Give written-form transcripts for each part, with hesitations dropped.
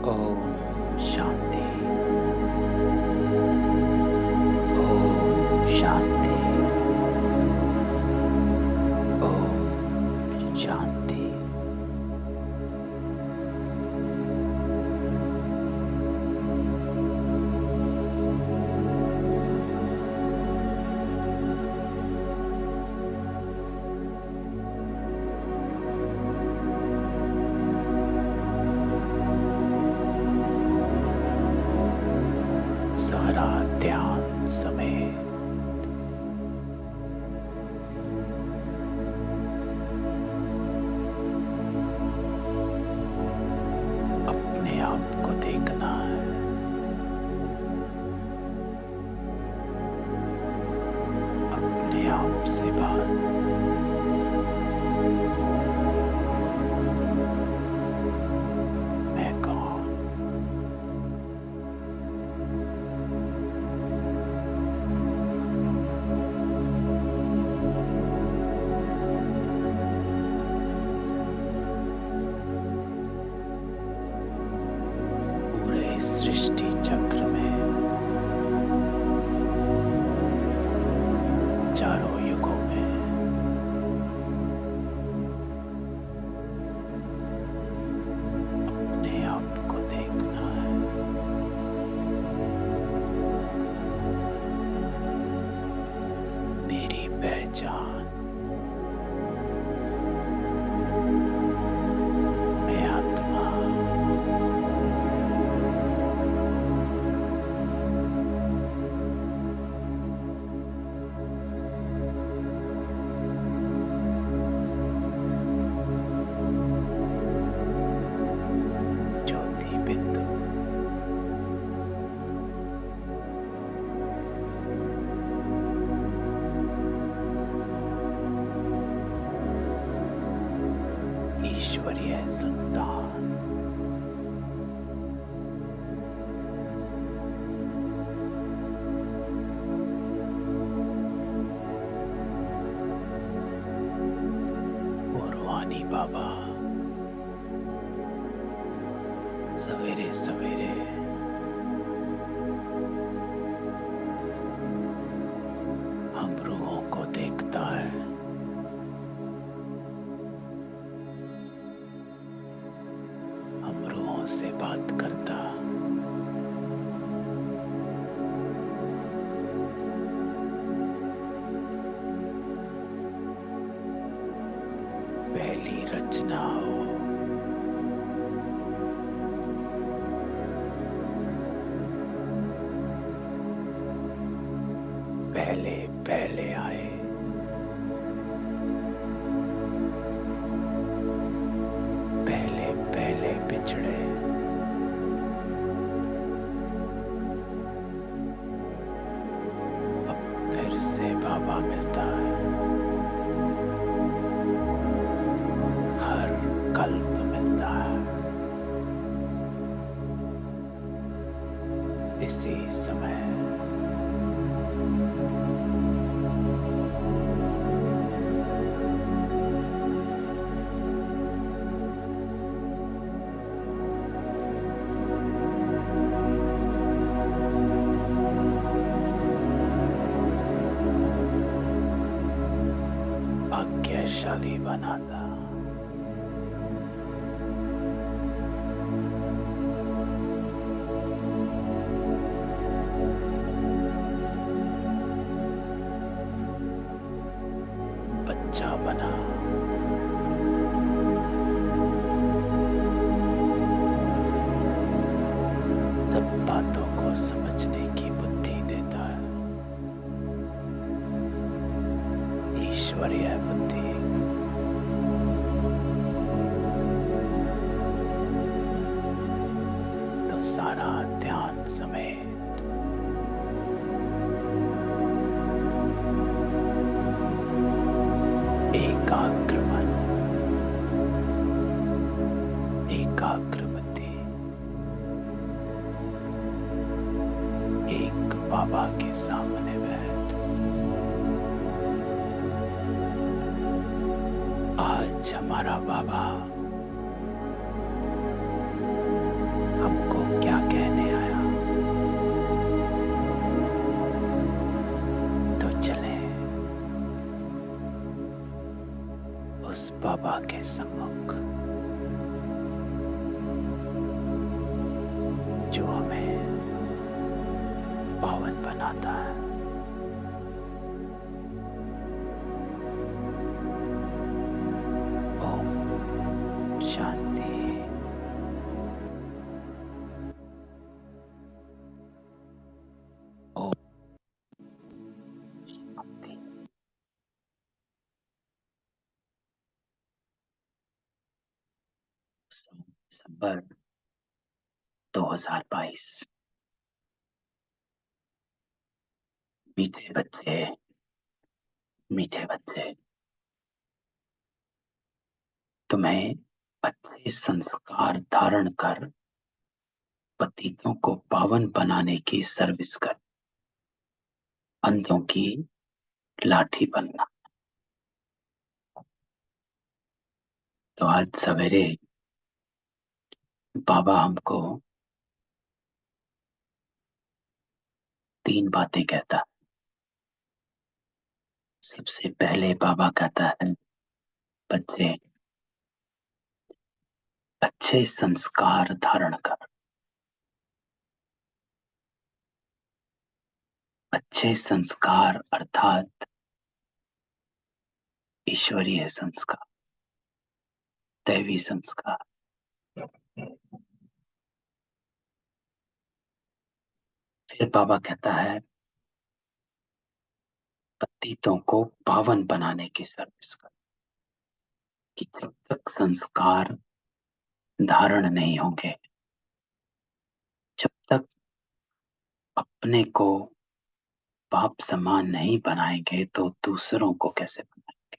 ओम शांति। ओम शांति। ओम शांति। सारा ध्यान समेत अपने आप को देखना है। अपने आप से बात। मैं कौन? पूरे सृष्टि चक्र में चारों युगों में अपने आप को देखना है। मेरी पहचान। मैं आत्मा। ज्योति बिंदु। ईश्वरीय संतान। रूहानी बाबा सवेरे सवेरे हम रूहों को देखता है। हम रूहों से बात करता। पहली रचना हो, पहले पहले आए। पहले पहले बिछड़े। अब फिर से बाबा मिलता है। हर कल्प मिलता है। इसी समय भाग्यशाली बनाता। बच्चा बना। सब बातों को समझने की बुद्धि देता है। ईश्वरीय बुद्धि। तो सारा ध्यान समेत एकाग्र मन, एकाग्र बुद्धि एक बाबा के सामने बैठ। आज हमारा बाबा हमको बाबा के सम्मुख, जो हमें पावन बनाता है। ओम शांति। ओम शांति। दिसंबर 2022। मीठे बच्चे, मीठे बच्चे, तुम्हें अच्छे संस्कार धारण कर पतितों को पावन बनाने की सर्विस कर, अंधों की लाठी बनना। तो आज सवेरे बाबा हमको 3 बातें कहता है। सबसे पहले बाबा कहता है, बच्चे अच्छे संस्कार धारण कर। अच्छे संस्कार अर्थात ईश्वरीय संस्कार, दैवी संस्कार। फिर बाबा कहता है, पतितों को पावन बनाने की सर्विस कर, कि जब तक संस्कार धारण नहीं होंगे, जब तक अपने को बाप समान नहीं बनाएंगे तो दूसरों को कैसे बनाएंगे।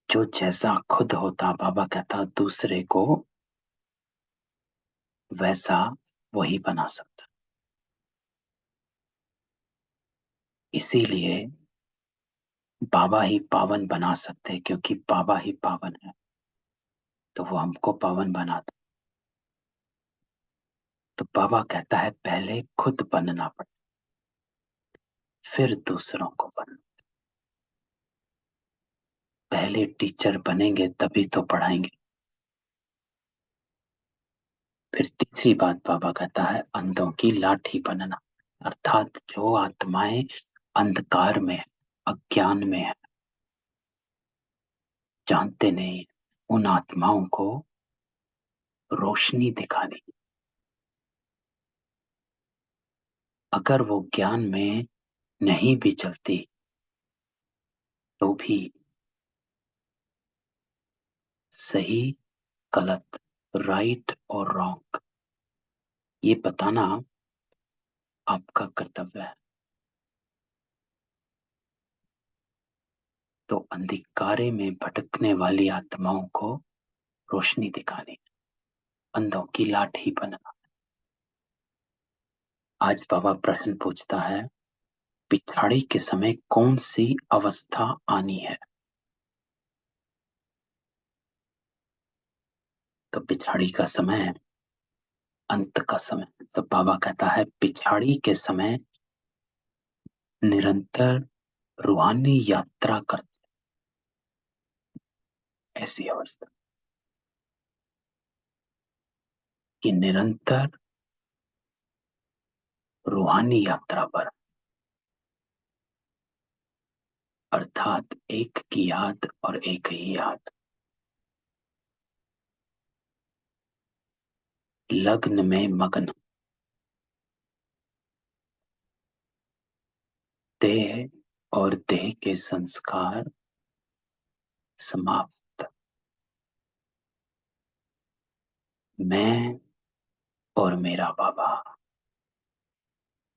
जो जैसा खुद होता, बाबा कहता, दूसरे को वैसा वही बना सकता। इसीलिए बाबा ही पावन बना सकते, क्योंकि बाबा ही पावन है, तो वो हमको पावन बनाता। तो बाबा कहता है, पहले खुद बनना पड़े, फिर दूसरों को बनना। पहले टीचर बनेंगे तभी तो पढ़ाएंगे। फिर तीसरी बात बाबा कहता है, अंधों की लाठी बनना, अर्थात जो आत्माएं अंधकार में है, अज्ञान में है, जानते नहीं, उन आत्माओं को रोशनी दिखानी। अगर वो ज्ञान में नहीं भी चलती तो भी सही गलत, राइट और रॉन्ग, ये बताना आपका कर्तव्य है। तो अंधकारे में भटकने वाली आत्माओं को रोशनी दिखानी, अंधों की लाठी बनना। आज बाबा प्रश्न पूछता है, पिछाड़ी के समय कौन सी अवस्था आनी है। तो पिछाड़ी का समय, अंत का समय। तो बाबा कहता है, पिछाड़ी के समय निरंतर रूहानी यात्रा करते, ऐसी अवस्था कि निरंतर रूहानी यात्रा पर, अर्थात एक की याद और एक ही याद, लग्न में मग्न, देह और देह के संस्कार समाप्त, मैं और मेरा बाबा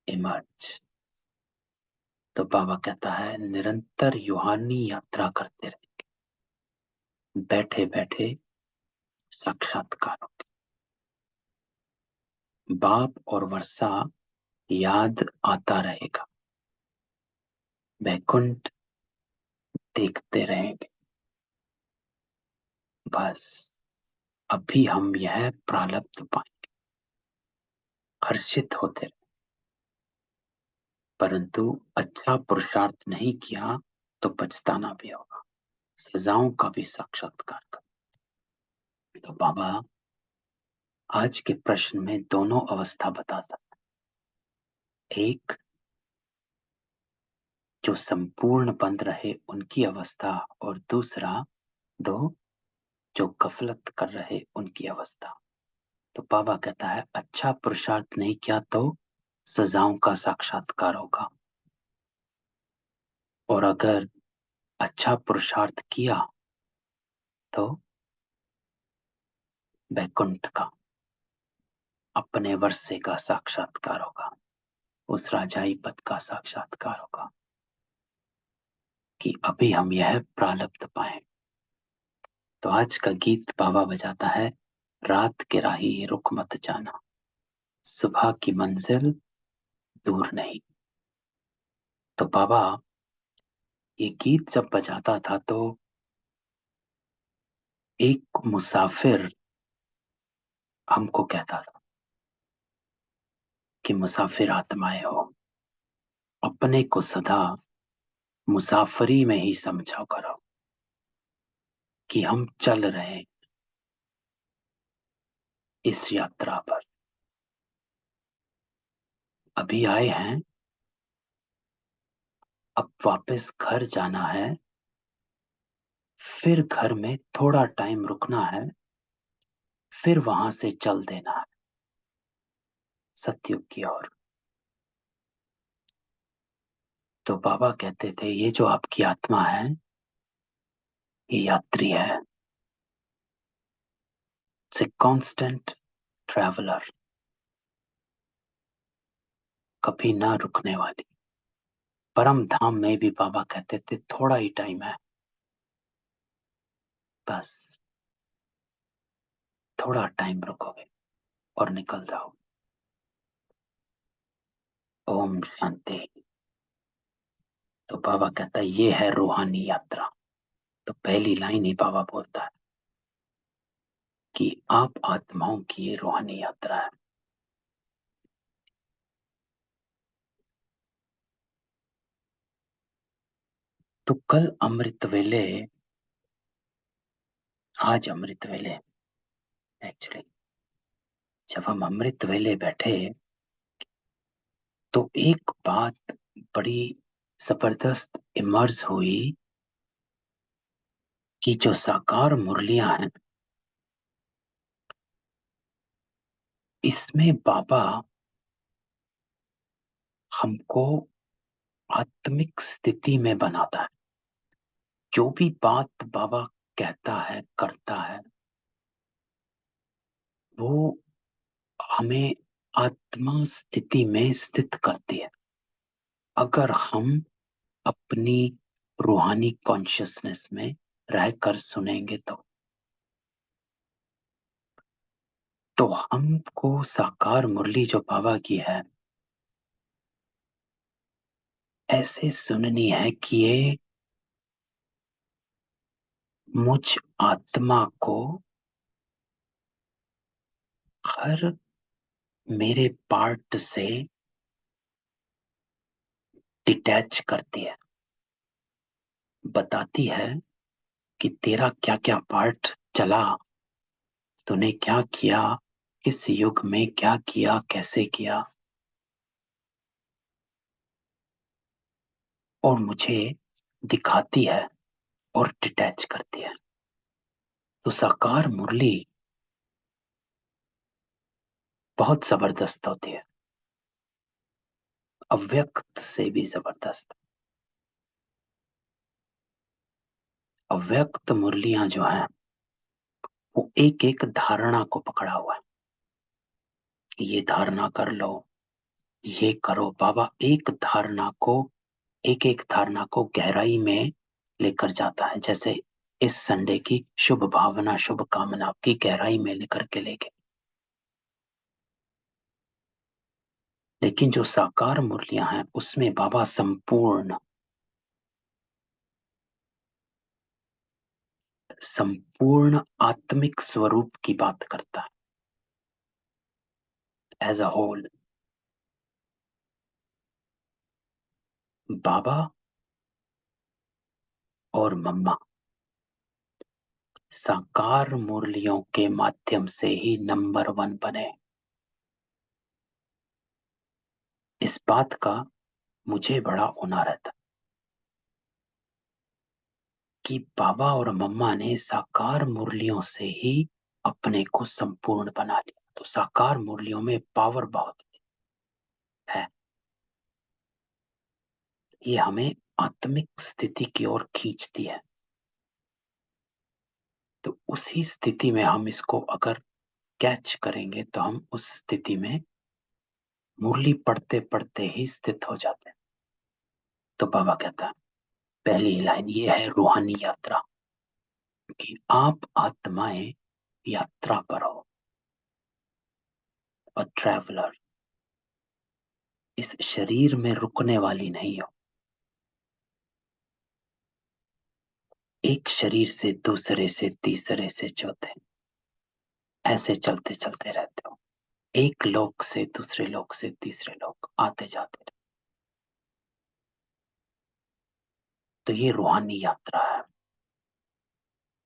इमर्ज। तो बाबा कहता है, निरंतर रूहानी यात्रा करते रहे, बैठे बैठे साक्षात्कार, बाप और वर्षा याद आता रहेगा, वैकुंठ देखते रहेंगे। बस अभी हम यह प्रारब्ध पाएंगे, हर्षित होते रहे। परंतु अच्छा पुरुषार्थ नहीं किया तो पछताना भी होगा। सजाओं का भी साक्षात्कार कर। तो बाबा आज के प्रश्न में दोनों अवस्था बताता है। एक जो संपूर्ण बंद रहे उनकी अवस्था, और दूसरा दो जो गफलत कर रहे उनकी अवस्था। तो बाबा कहता है अच्छा पुरुषार्थ नहीं किया तो सजाओं का साक्षात्कार होगा, और अगर अच्छा पुरुषार्थ किया तो वैकुंठ का, अपने वर्षे का साक्षात्कार होगा, उस राजाई पद का साक्षात्कार होगा कि अभी हम यह प्रारब्ध पाए। तो आज का गीत बाबा बजाता है, रात के राही रुक मत जाना, सुबह की मंजिल दूर नहीं। तो बाबा ये गीत जब बजाता था तो एक मुसाफिर हमको कहता था कि मुसाफिर आत्माएं हो, अपने को सदा मुसाफरी में ही समझा करो कि हम चल रहे हैं इस यात्रा पर। अभी आए हैं, अब वापस घर जाना है, फिर घर में थोड़ा टाइम रुकना है, फिर वहां से चल देना है सतयुग की ओर। तो बाबा कहते थे ये जो आपकी आत्मा है ये यात्री है, इट्स ए कांस्टेंट ट्रैवलर, कभी ना रुकने वाली। परम धाम में भी बाबा कहते थे थोड़ा ही टाइम है, बस थोड़ा टाइम रुकोगे और निकल जाओ। ओम शांति। तो बाबा कहता है ये है रूहानी यात्रा। तो पहली लाइन ही बाबा बोलता है कि आप आत्माओं की ये रूहानी यात्रा है। तो कल अमृत वेले, आज अमृत वेले, एक्चुअली जब हम अमृत वेले बैठे तो एक बात बड़ी जबरदस्त इमर्ज हुई कि जो साकार मुरलियां हैं इसमें बाबा हमको आत्मिक स्थिति में बनाता है। जो भी बात बाबा कहता है करता है वो हमें आत्मा स्थिति में स्थित करती है, अगर हम अपनी रूहानी कॉन्शियसनेस में रहकर सुनेंगे तो हमको साकार मुरली जो बाबा की है ऐसे सुननी है कि ये मुझ आत्मा को हर मेरे पार्ट से डिटैच करती है, बताती है कि तेरा क्या क्या पार्ट चला, तूने क्या किया, किस युग में क्या किया, कैसे किया, और मुझे दिखाती है और डिटैच करती है। तो साकार मुरली बहुत जबरदस्त होती है, अव्यक्त से भी जबरदस्त। अव्यक्त मुरलियां जो हैं वो एक एक धारणा को पकड़ा हुआ है कि ये धारणा कर लो, ये करो। बाबा एक एक धारणा को गहराई में लेकर जाता है, जैसे इस संडे की शुभ भावना शुभ कामना की गहराई में लेकर के लेके। लेकिन जो साकार मुरलियां हैं उसमें बाबा संपूर्ण आत्मिक स्वरूप की बात करता है एज अ होल। बाबा और मम्मा साकार मुरलियों के माध्यम से ही नंबर 1 बने। इस बात का मुझे बड़ा हुनर था कि बाबा और मम्मा ने साकार मुरलियों से ही अपने को संपूर्ण बना लिया। तो साकार मुरलियों में पावर बहुत है, ये हमें आत्मिक स्थिति की ओर खींचती है। तो उसी स्थिति में हम इसको अगर कैच करेंगे तो हम उस स्थिति में मुरली पढ़ते पढ़ते ही स्थित हो जाते हैं। तो बाबा कहता है, पहली लाइन ये है रूहानी यात्रा, कि आप आत्माएं यात्रा पर हो, अ ट्रैवलर, इस शरीर में रुकने वाली नहीं हो। एक शरीर से दूसरे से तीसरे से चौथे, ऐसे चलते चलते रहते हो। एक लोक से दूसरे लोक से तीसरे लोक आते जाते रहते। तो ये रूहानी यात्रा है।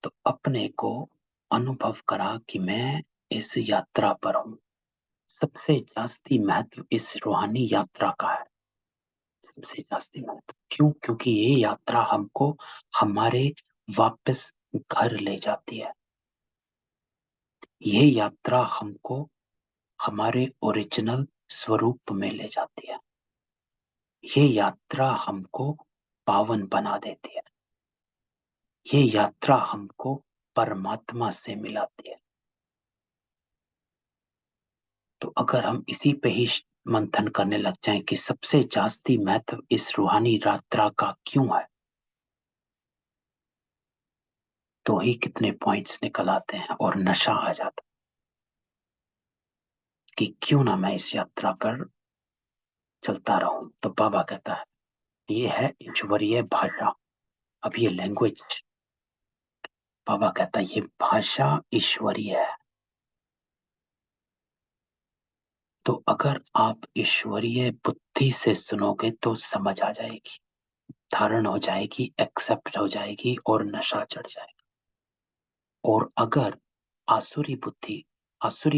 तो अपने को अनुभव करा कि मैं इस यात्रा पर हूं। सबसे जास्ती महत्व इस रूहानी यात्रा का है। सबसे जास्ती महत्व क्यों? क्योंकि ये यात्रा हमको हमारे वापस घर ले जाती है। ये यात्रा हमको हमारे ओरिजिनल स्वरूप में ले जाती है। ये यात्रा हमको पावन बना देती है। ये यात्रा हमको परमात्मा से मिलाती है। तो अगर हम इसी पे ही मंथन करने लग जाएं कि सबसे जास्ती महत्व इस रूहानी यात्रा का क्यों है, तो ही कितने पॉइंट्स निकल आते हैं और नशा आ जाता कि क्यों ना मैं इस यात्रा पर चलता रहूं। तो बाबा कहता है ये है ईश्वरीय भाषा। अब ये लैंग्वेज, बाबा कहता है ये भाषा ईश्वरीय है। तो अगर आप ईश्वरीय बुद्धि से सुनोगे तो समझ आ जाएगी, धारण हो जाएगी, एक्सेप्ट हो जाएगी और नशा चढ़ जाएगा। और अगर आसुरी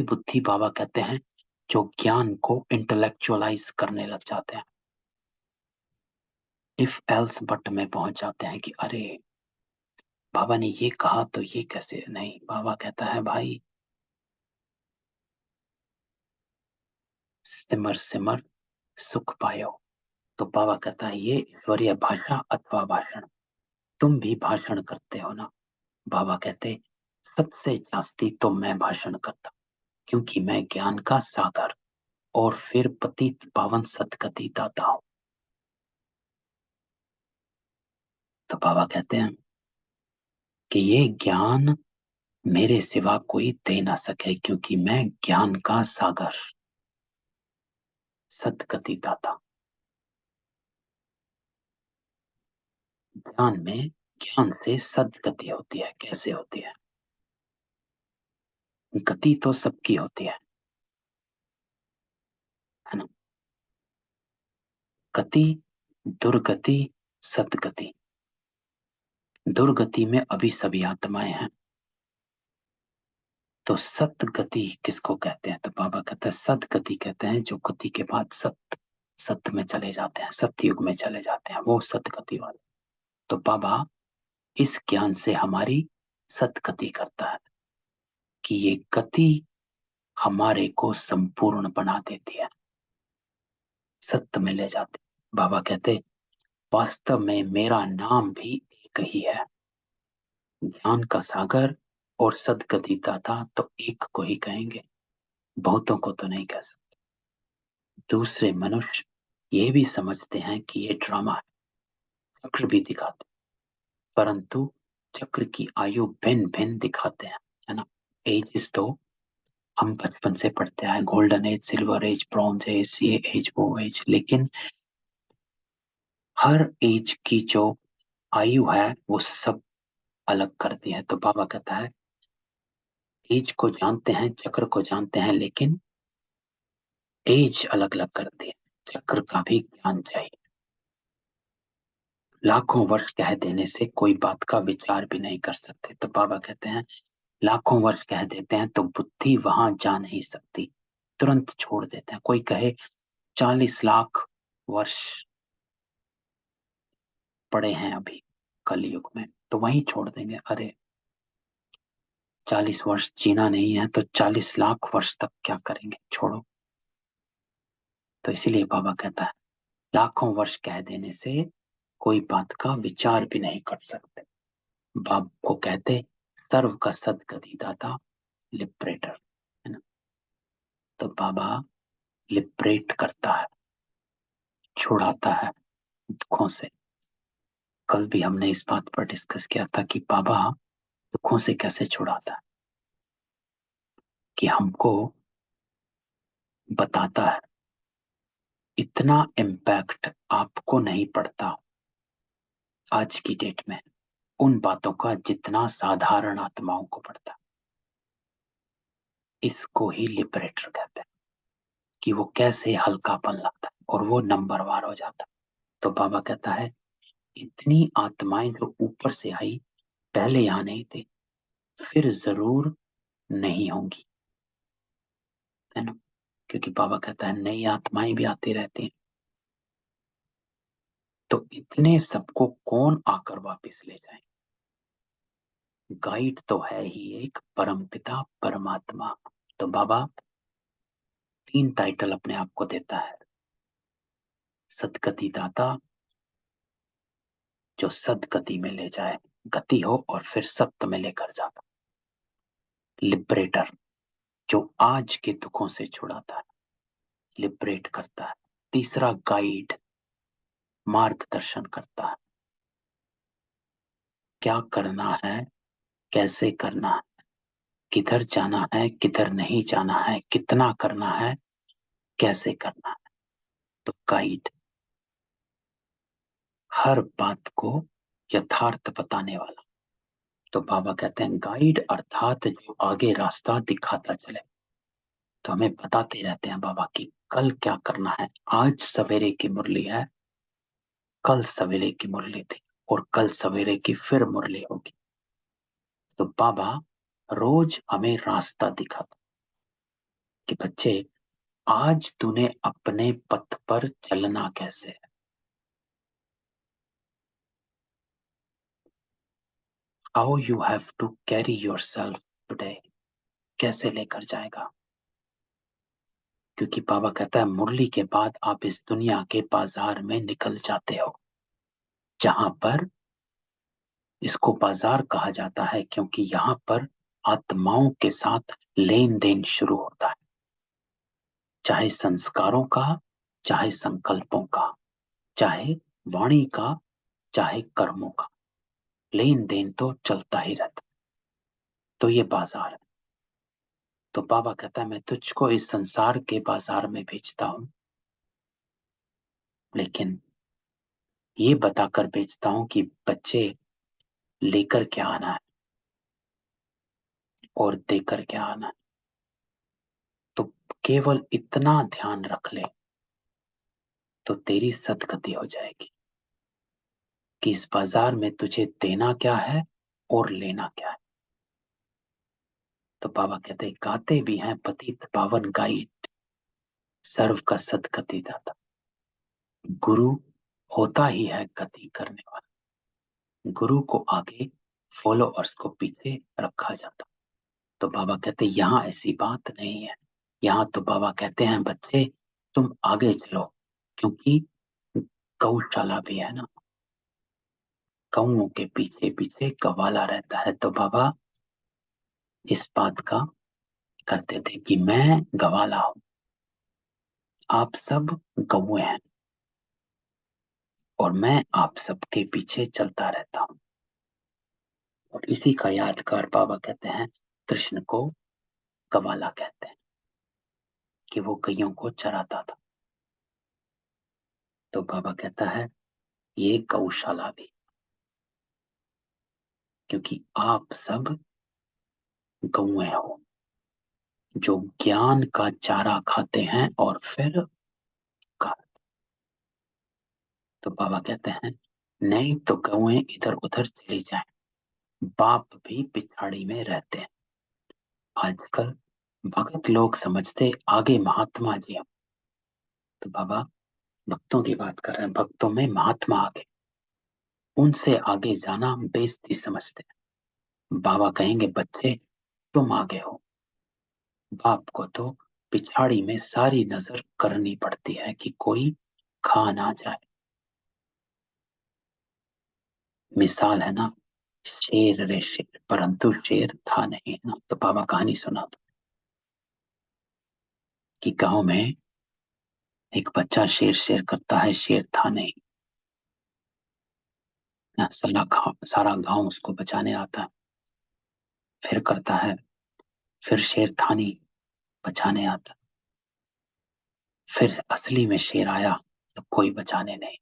बुद्धि बाबा कहते हैं जो ज्ञान को इंटेलेक्चुअलाइज करने लग जाते हैं, इफ एल्स बट में पहुंच जाते हैं कि अरे बाबा ने ये कहा तो ये कैसे नहीं। बाबा कहता है भाई सिमर सिमर सुख पायो। तो बाबा कहता है ये ईश्वरीय भाषा अथवा भाषण। तुम भी भाषण करते हो ना। बाबा कहते सबसे जास्ती तो मैं भाषण करता, क्योंकि मैं ज्ञान का सागर और फिर पतित पावन सदगति दाता हूं। तो बाबा कहते हैं कि ये ज्ञान मेरे सिवा कोई दे ना सके, क्योंकि मैं ज्ञान का सागर, सदगति दाता। ज्ञान से सदगति होती है। कैसे होती है? गति तो सबकी होती है ना। गति, दुर्गति, सदगति। दुर्गति में अभी सभी आत्माएं हैं। तो सतगति किसको कहते हैं? तो बाबा कहते हैं सदगति कहते हैं जो गति के बाद सत्य में चले जाते हैं, सतयुग में चले जाते हैं, वो सदगति वाले। तो बाबा इस ज्ञान से हमारी सदगति करता है कि ये गति हमारे को संपूर्ण बना देती है, सत्य में ले जाती। बाबा कहते वास्तव में मेरा नाम भी एक ही है, ज्ञान का सागर और सदगति दाता। तो एक को ही कहेंगे, बहुतों को तो नहीं कह सकते। दूसरे मनुष्य ये भी समझते हैं कि ये ड्रामा है, चक्र भी दिखाते, परंतु चक्र की आयु भिन्न भिन्न दिखाते हैं, है ना। एजेस तो हम बचपन से पढ़ते आए, golden age, silver age, bronze age, ये एज वो एज, लेकिन हर एज की जो आयु है वो सब अलग करती है। तो बाबा कहता है एज को जानते हैं, चक्र को जानते हैं, लेकिन एज अलग अलग करती है। चक्र का भी ज्ञान चाहिए। लाखों वर्ष कह देने से कोई बात का विचार भी नहीं कर सकते। तो बाबा कहते हैं लाखों वर्ष कह देते हैं तो बुद्धि वहां जा नहीं सकती, तुरंत छोड़ देते हैं। कोई कहे 40 लाख वर्ष पड़े हैं अभी कलयुग में, तो वहीं छोड़ देंगे। अरे 40 वर्ष जीना नहीं है तो 40 लाख वर्ष तक क्या करेंगे, छोड़ो। तो इसीलिए बाबा कहता है लाखों वर्ष कह देने से कोई बात का विचार भी नहीं कर सकते। बाप को कहते सर्व का सदगति दाता, लिबरेटर, है ना। तो बाबा लिबरेट करता है, छुड़ाता है दुखों से। कल भी हमने इस बात पर डिस्कस किया था कि बाबा दुखों से कैसे छुड़ाता है, कि हमको बताता है। इतना इम्पैक्ट आपको नहीं पड़ता आज की डेट में उन बातों का जितना साधारण आत्माओं को पड़ता है। इसको ही लिबरेटर कहते हैं, कि वो कैसे हल्कापन लगता है और वो नंबरवार हो जाता है। तो बाबा कहता है इतनी आत्माएं जो ऊपर से आई पहले यहां नहीं थी, फिर जरूर नहीं होंगी, है ना। क्योंकि बाबा कहता है नई आत्माएं भी आती रहती हैं। तो इतने सबको कौन आकर वापस ले जाए। गाइड तो है ही एक परमपिता परमात्मा। तो बाबा 3 टाइटल अपने आप को देता है। सदगति दाता, जो सदगति में ले जाए, गति हो और फिर सत्य में लेकर जाता। लिबरेटर, जो आज के दुखों से छुड़ाता है, लिबरेट करता है। तीसरा गाइड, मार्गदर्शन करता है, क्या करना है, कैसे करना है, किधर जाना है, किधर नहीं जाना है, कितना करना है, कैसे करना है। तो गाइड हर बात को यथार्थ बताने वाला। तो बाबा कहते हैं गाइड अर्थात जो आगे रास्ता दिखाता चले। तो हमें बताते रहते हैं बाबा की कल क्या करना है। आज सवेरे की मुरली है, कल सवेरे की मुरली थी, और कल सवेरे की फिर मुरली होगी। तो बाबा रोज हमें रास्ता दिखाता कि बच्चे आज तूने अपने पथ पर चलना कैसे है। How you have to carry yourself today, कैसे लेकर जाएगा। क्योंकि बाबा कहता है मुरली के बाद आप इस दुनिया के बाजार में निकल जाते हो, जहां पर इसको बाजार कहा जाता है क्योंकि यहाँ पर आत्माओं के साथ लेन देन शुरू होता है। चाहे संस्कारों का, चाहे संकल्पों का, चाहे वाणी का, चाहे कर्मों का, लेन देन तो चलता ही रहता है। तो ये बाजार है। तो बाबा कहता है मैं तुझको इस संसार के बाजार में भेजता हूं, लेकिन ये बताकर भेजता हूं कि बच्चे लेकर क्या आना है और देकर क्या आना है। तो केवल इतना ध्यान रख ले तो तेरी सदगति हो जाएगी कि इस बाजार में तुझे देना क्या है और लेना क्या है। तो बाबा कहते गाते भी हैं पतित पावन गाइड, सर्व का सदगति दाता। गुरु होता ही है गति करने वाला। गुरु को आगे, फॉलोअर्स को पीछे रखा जाता। तो बाबा कहते यहाँ ऐसी बात नहीं है। यहाँ तो बाबा कहते हैं बच्चे तुम आगे चलो, क्योंकि गौशाला भी है ना, गौओं के पीछे पीछे गवाला रहता है। तो बाबा इस बात का करते थे कि मैं गवाला हूं, आप सब गौए हैं, और मैं आप सबके पीछे चलता रहता हूं। और इसी का यादगार बाबा कहते हैं कृष्ण को गवाला कहते हैं, कि वो गैयों को चराता था। तो बाबा कहता है ये गौशाला भी, क्योंकि आप सब गौए हो जो ज्ञान का चारा खाते हैं और फिर का। तो बाबा कहते हैं नहीं तो गौएं इधर उधर चली जाएं, बाप भी पिछाड़ी में रहते हैं। आजकल भगत लोग समझते आगे महात्मा जी हैं। तो बाबा भक्तों की बात कर रहे हैं, भक्तों में महात्मा आगे, उनसे आगे जाना बेइज्जती समझते हैं। बाबा कहेंगे बच्चे तुम आगे हो, बाप को तो पिछाड़ी में सारी नजर करनी पड़ती है कि कोई खा ना जाए। मिसाल है ना, शेर रे शेर, परंतु शेर था नहीं, है ना। तो बाबा कहानी सुना कि गांव में एक बच्चा शेर शेर करता है, शेर था नहीं ना। सारा गांव उसको बचाने आता है, फिर करता है, फिर शेर था नहीं, बचाने आता, फिर असली में शेर आया तो कोई बचाने नहीं।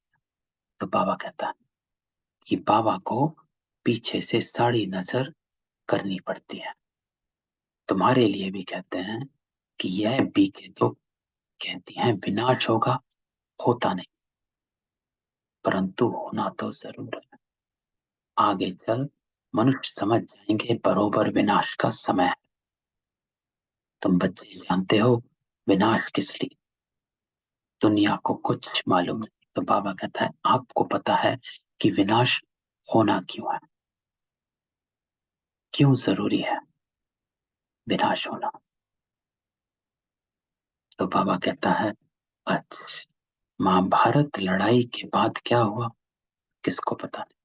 तो बाबा कहता है कि बाबा को पीछे से सारी नजर करनी पड़ती है। तुम्हारे लिए भी कहते हैं कि यह बीके तो कहती हैं विनाश होगा, होता नहीं, परंतु होना तो जरूर है। आगे चल मनुष्य समझ जाएंगे बरोबर विनाश का समय है। तुम बच्चे जानते हो विनाश किस लिए, दुनिया को कुछ मालूम नहीं। तो बाबा कहता है आपको पता है कि विनाश होना क्यों है, क्यों जरूरी है विनाश होना। तो बाबा कहता है अच्छा, महाभारत लड़ाई के बाद क्या हुआ किसको पता नहीं।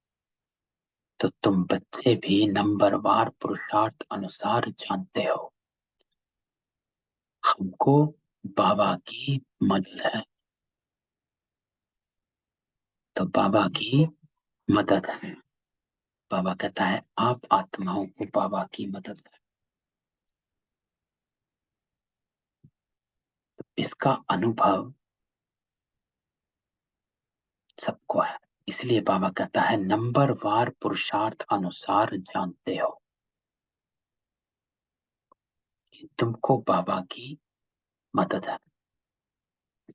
तो तुम बच्चे भी नंबरवार पुरुषार्थ अनुसार जानते हो हमको बाबा की मदद है। तो बाबा की मदद है, बाबा कहता है आप आत्माओं को बाबा की मदद है। इसका अनुभव सबको है, इसलिए बाबा कहता है नंबरवार पुरुषार्थ अनुसार जानते हो कि तुमको बाबा की मदद है।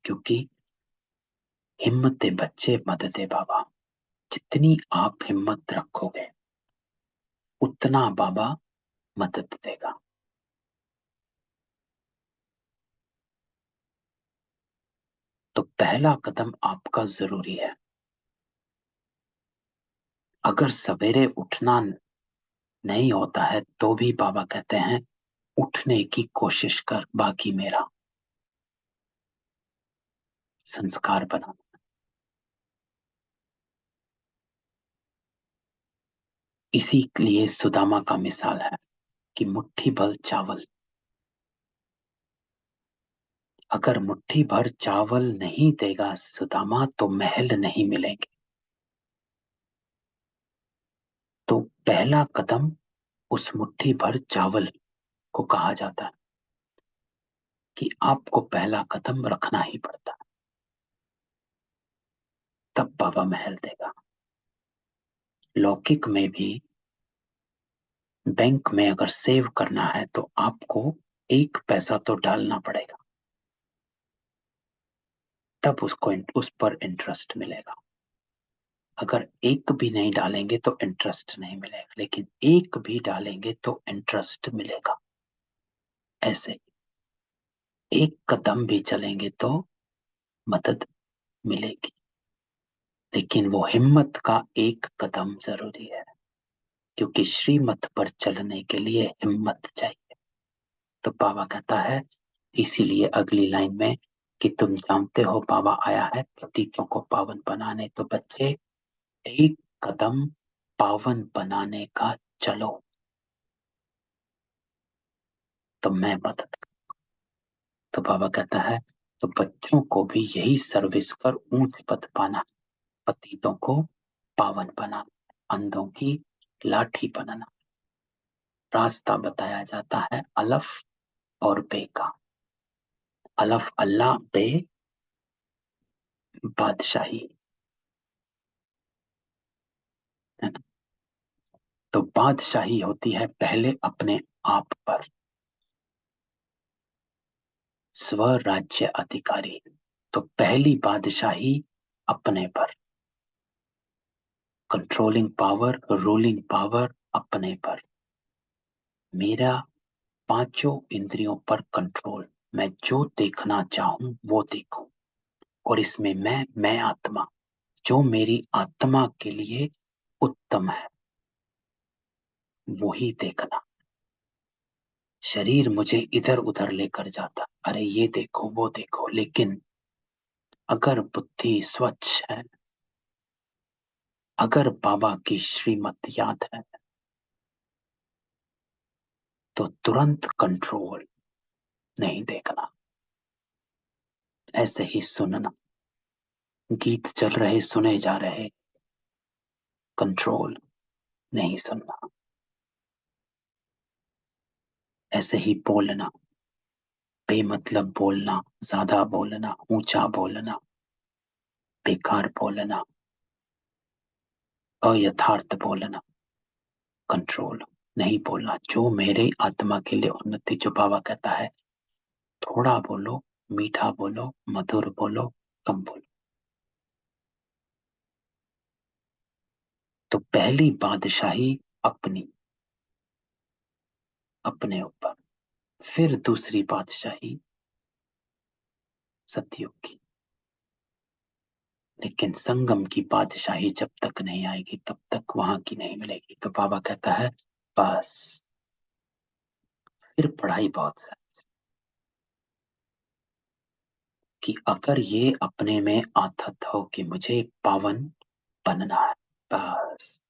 क्योंकि हिम्मत बच्चे मदद बाबा, जितनी आप हिम्मत रखोगे उतना बाबा मदद देगा। तो पहला कदम आपका जरूरी है। अगर सवेरे उठना नहीं होता है तो भी बाबा कहते हैं उठने की कोशिश कर, बाकी मेरा संस्कार बना। इसी लिए सुदामा का मिसाल है कि मुट्ठी भर चावल, अगर मुट्ठी भर चावल नहीं देगा सुदामा तो महल नहीं मिलेंगे। तो पहला कदम उस मुट्ठी भर चावल को कहा जाता है कि आपको पहला कदम रखना ही पड़ता है, तब बाबा महल देगा। लौकिक में भी बैंक में अगर सेव करना है तो आपको 1 पैसा तो डालना पड़ेगा, तब उसको उस पर इंटरेस्ट मिलेगा। अगर एक भी नहीं डालेंगे तो इंटरेस्ट नहीं मिलेगा, लेकिन एक भी डालेंगे तो इंटरेस्ट मिलेगा। ऐसे एक कदम भी चलेंगे तो मदद मिलेगी, लेकिन वो हिम्मत का एक कदम जरूरी है, क्योंकि श्रीमत पर चलने के लिए हिम्मत चाहिए। तो बाबा कहता है इसीलिए अगली लाइन में कि तुम जानते हो बाबा आया है पतितों को पावन बनाने। तो बच्चे एक कदम पावन बनाने का चलो, तो मैं मदद। तो बाबा कहता है तो बच्चों को भी यही सर्विस कर ऊंच पद पाना, पतितों को पावन बनाना, अंधों की लाठी बनाना। रास्ता बताया जाता है अलफ और बे का। अलफ अल्लाह, बे बादशाही, है ना। तो बादशाही होती है पहले अपने आप पर, स्वराज्य अधिकारी। तो पहली बादशाही अपने पर, कंट्रोलिंग पावर, रूलिंग पावर अपने पर, मेरा पांचों इंद्रियों पर कंट्रोल, मैं जो देखना चाहूं वो देखूं, और इसमें मैं आत्मा, जो मेरी आत्मा के लिए उत्तम है वही देखना। शरीर मुझे इधर उधर लेकर जाता, अरे ये देखो वो देखो, लेकिन अगर बुद्धि स्वच्छ है, अगर बाबा की श्रीमत याद है, तो तुरंत कंट्रोल, नहीं देखना, ऐसे ही सुनना, गीत चल रहे सुने जा रहे, कंट्रोल, नहीं सुनना, ऐसे ही बोलना, बेमतलब बोलना, ज्यादा बोलना, ऊंचा बोलना, बेकार बोलना, अयथार्थ बोलना, कंट्रोल, नहीं बोलना, जो मेरे आत्मा के लिए उन्नति, जो बाबा कहता है थोड़ा बोलो, मीठा बोलो, मधुर बोलो, कम बोलो। तो पहली बादशाही अपनी, अपने ऊपर, फिर दूसरी बादशाही सतयुग की, लेकिन संगम की बादशाही जब तक नहीं आएगी तब तक वहां की नहीं मिलेगी। तो बाबा कहता है बस, फिर पढ़ाई बहुत है कि अगर ये अपने में आथत हो कि मुझे पावन बनना है, बस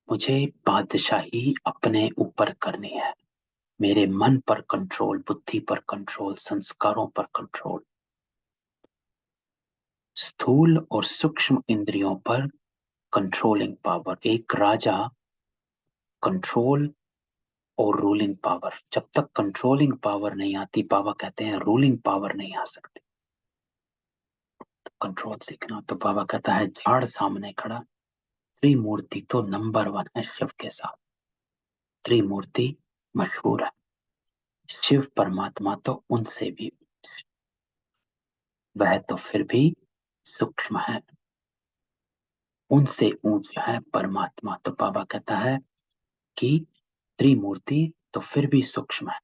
मुझे बादशाही अपने ऊपर करनी है, मेरे मन पर कंट्रोल, बुद्धि पर कंट्रोल, संस्कारों पर कंट्रोल, स्थूल और सूक्ष्म इंद्रियों पर कंट्रोलिंग पावर। एक राजा कंट्रोल और रूलिंग पावर, जब तक कंट्रोलिंग पावर नहीं आती, बाबा कहते हैं रूलिंग पावर नहीं आ सकती। तो कंट्रोल सीखना। तो बाबा कहता है झाड़ सामने खड़ा, त्रिमूर्ति तो नंबर वन है शिव के साथ, त्रिमूर्ति मशहूर है, शिव परमात्मा तो उनसे भी, वह तो फिर भी सूक्ष्म है, उनसे ऊंचा है परमात्मा। तो बाबा कहता है कि त्रिमूर्ति तो फिर भी सूक्ष्म है,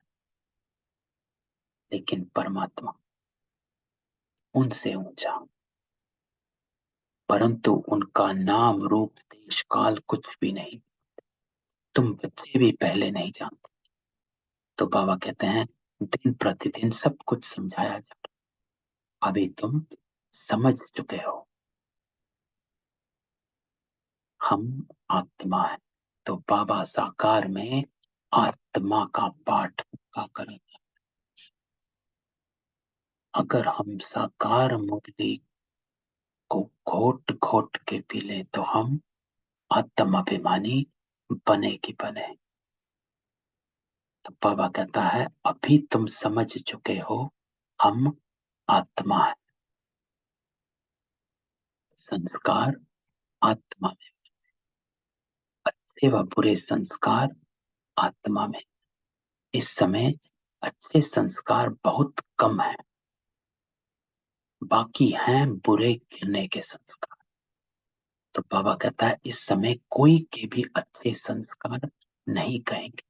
लेकिन परमात्मा उनसे ऊंचा, परंतु उनका नाम रूप देश काल कुछ भी नहीं, तुम बच्चे भी पहले नहीं जानते। तो बाबा कहते हैं दिन प्रतिदिन सब कुछ समझाया जा रहा, अभी तुम समझ चुके हो, हम आत्मा है। तो बाबा साकार में आत्मा का पाठ का करेंगे। अगर हम साकार मुरली को घोट घोट के पी ले तो हम आत्माभिमानी बने की बने। तो बाबा कहता है अभी तुम समझ चुके हो, हम आत्मा है, संस्कार आत्मा में, अच्छे व बुरे संस्कार आत्मा में। इस समय अच्छे संस्कार बहुत कम है, बाकी हैं बुरे गिरने के संस्कार। तो बाबा कहता है इस समय कोई के भी अच्छे संस्कार नहीं कहेंगे,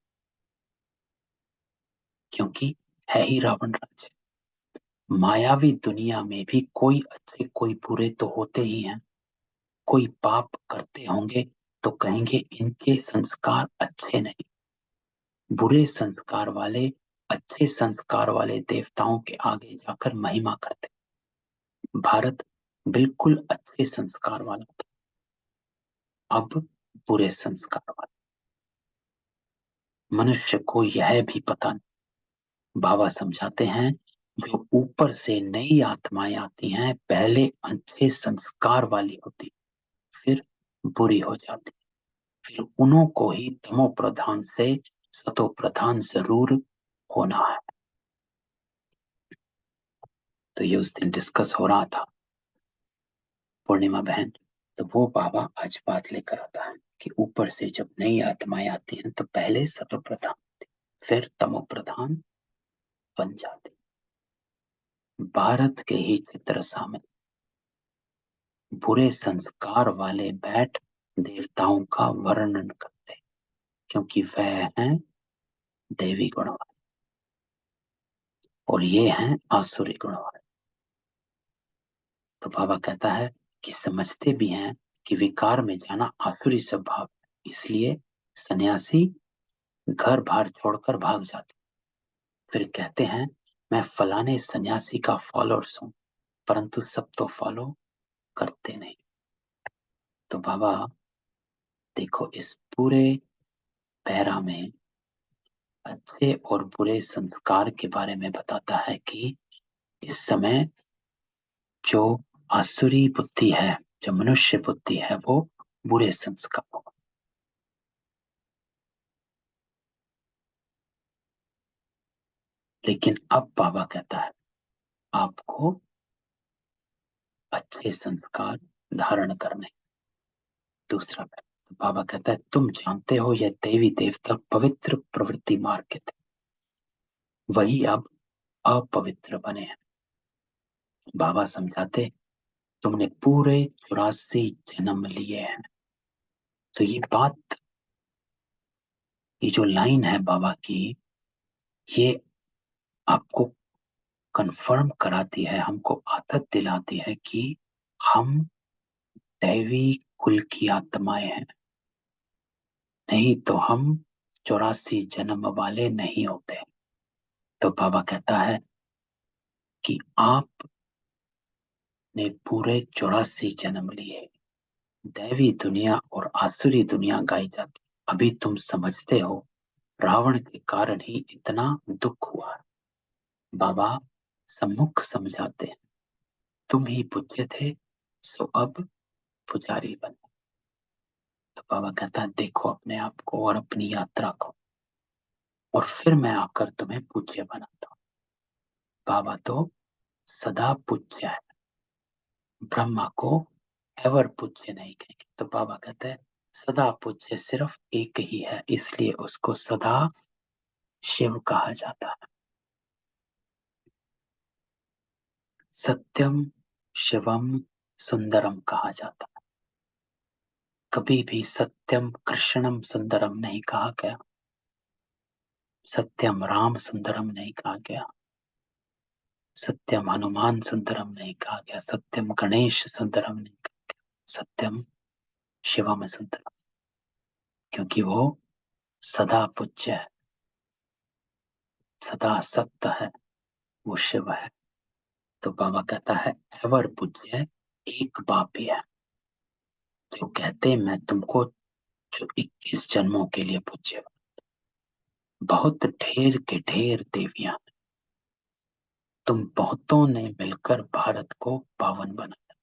क्योंकि है ही रावण राज्य। मायावी दुनिया में भी कोई अच्छे कोई बुरे तो होते ही हैं, कोई पाप करते होंगे तो कहेंगे इनके संस्कार अच्छे नहीं, बुरे संस्कार वाले अच्छे संस्कार वाले देवताओं के आगे जाकर महिमा करते। भारत बिल्कुल अच्छे संस्कार वाला था, अब बुरे संस्कार वाला। मनुष्य को यह भी पता नहीं, बाबा समझाते हैं जो ऊपर से नई आत्माएं आती हैं पहले अच्छे संस्कार वाली होती, फिर बुरी हो जाती, फिर उन्हों को ही तमो प्रधान से सतो प्रधान जरूर होना है। तो ये उस दिन डिस्कस हो रहा था पूर्णिमा बहन, तो वो बाबा आज बात लेकर आता है कि ऊपर से जब नई आत्माएं आती हैं तो पहले सतो प्रधान, फिर तमो प्रधान बन जाती। भारत के ही चित्र सामने, बुरे संस्कार वाले बैठ देवताओं का वर्णन करते हैं, क्योंकि वह हैं देवी गुण वाले और ये हैं आसुरी गुण वाले। तो बाबा कहता है कि समझते भी हैं कि विकार में जाना आसुरी स्वभाव है, इसलिए सन्यासी घर बार छोड़कर भाग जाते। फिर कहते हैं मैं फलाने सन्यासी का फॉलोअर्स हूं, परंतु सब तो फॉलो करते नहीं। तो बाबा देखो, इस पूरे पैरा में अच्छे और बुरे संस्कार के बारे में बताता है कि इस समय जो आसुरी बुद्धि है, जो मनुष्य बुद्धि है, वो बुरे संस्कारों। लेकिन अब बाबा कहता है आपको अच्छे संस्कार धारण करने। दूसरा तो बाबा कहता है तुम जानते हो यह देवी देवता पवित्र प्रवृत्ति मार्ग के थे, वही अब अपवित्र बने हैं। बाबा समझाते तुमने पूरे 84 जन्म लिए हैं। तो ये बात, ये जो लाइन है बाबा की, ये आपको कंफर्म कराती है, हमको आदत दिलाती है कि हम दैवी कुल की आत्माएं हैं, नहीं तो हम 84 जन्म वाले नहीं होते। तो बाबा कहता है कि आपने पूरे 84 जन्म लिए। दैवी दुनिया और आसुरी दुनिया गाई जाती, अभी तुम समझते हो रावण के कारण ही इतना दुख हुआ। बाबा सम्मुख समझाते हैं तुम ही पूज्य थे, सो अब पुजारी बनो। तो बाबा कहता है देखो अपने आप को और अपनी यात्रा को, और फिर मैं आकर तुम्हें पूज्य बनाता हूँ। बाबा तो सदा पूज्य है, ब्रह्मा को एवर पूज्य नहीं कहेंगे। तो बाबा कहते हैं सदा पूज्य सिर्फ एक ही है, इसलिए उसको सदा शिव कहा जाता है। सत्यम शिवम सुंदरम कहा जाता है। कभी भी सत्यम कृष्णम सुंदरम नहीं कहा गया, सत्यम राम सुंदरम नहीं कहा गया, सत्यम हनुमान सुंदरम नहीं कहा गया, सत्यम गणेश सुंदरम नहीं कहा गया, सत्यम शिवम सुंदरम, क्योंकि वो सदा पूज्य है, सदा सत्य है, वो शिव है। तो बाबा कहता है एवर पूज्य एक बाप ही है, जो कहते मैं तुमको जो 21 जन्मों के लिए पूज्य। बहुत ढेर के ढेर देवियां, तुम बहुतों ने मिलकर भारत को पावन बनाया।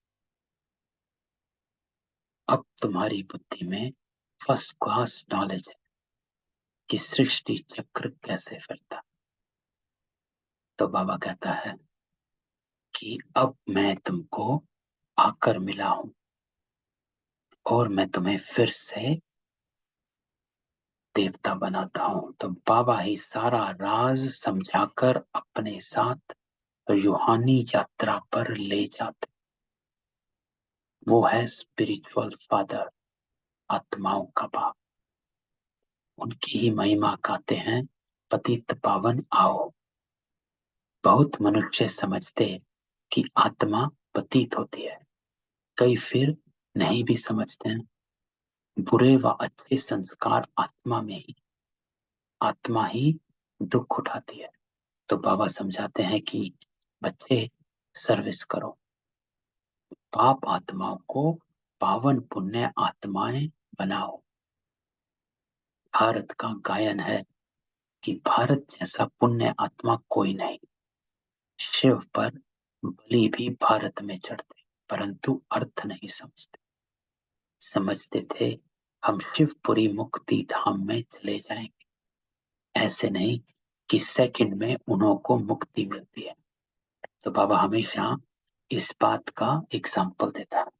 अब तुम्हारी बुद्धि में फर्स्ट क्लास नॉलेज है कि सृष्टि चक्र कैसे फिरता। तो बाबा कहता है कि अब मैं तुमको आकर मिला हूं और मैं तुम्हें फिर से देवता बनाता हूं। तो बाबा ही सारा राज समझाकर अपने साथ रूहानी यात्रा पर ले जाते। वो है स्पिरिचुअल फादर, आत्माओं का बाप। उनकी ही महिमा गाते हैं पतित पावन आओ। बहुत मनुष्य समझते कि आत्मा पतित होती है, कई फिर नहीं भी समझते हैं। बुरे व अच्छे संस्कार आत्मा ही दुख उठाती है। तो बाबा समझाते हैं कि बच्चे सर्विस करो, पाप आत्माओं को पावन पुण्य आत्माएं बनाओ। भारत का गायन है कि भारत जैसा पुण्य आत्मा कोई नहीं। शिव पर बलि भी भारत में चढ़ते, परंतु अर्थ नहीं समझते। समझते थे हम शिवपुरी मुक्ति धाम में चले जाएंगे, ऐसे नहीं कि सेकंड में उन्हों को मुक्ति मिलती है। तो बाबा हमेशा इस बात का एग्जाम्पल देता है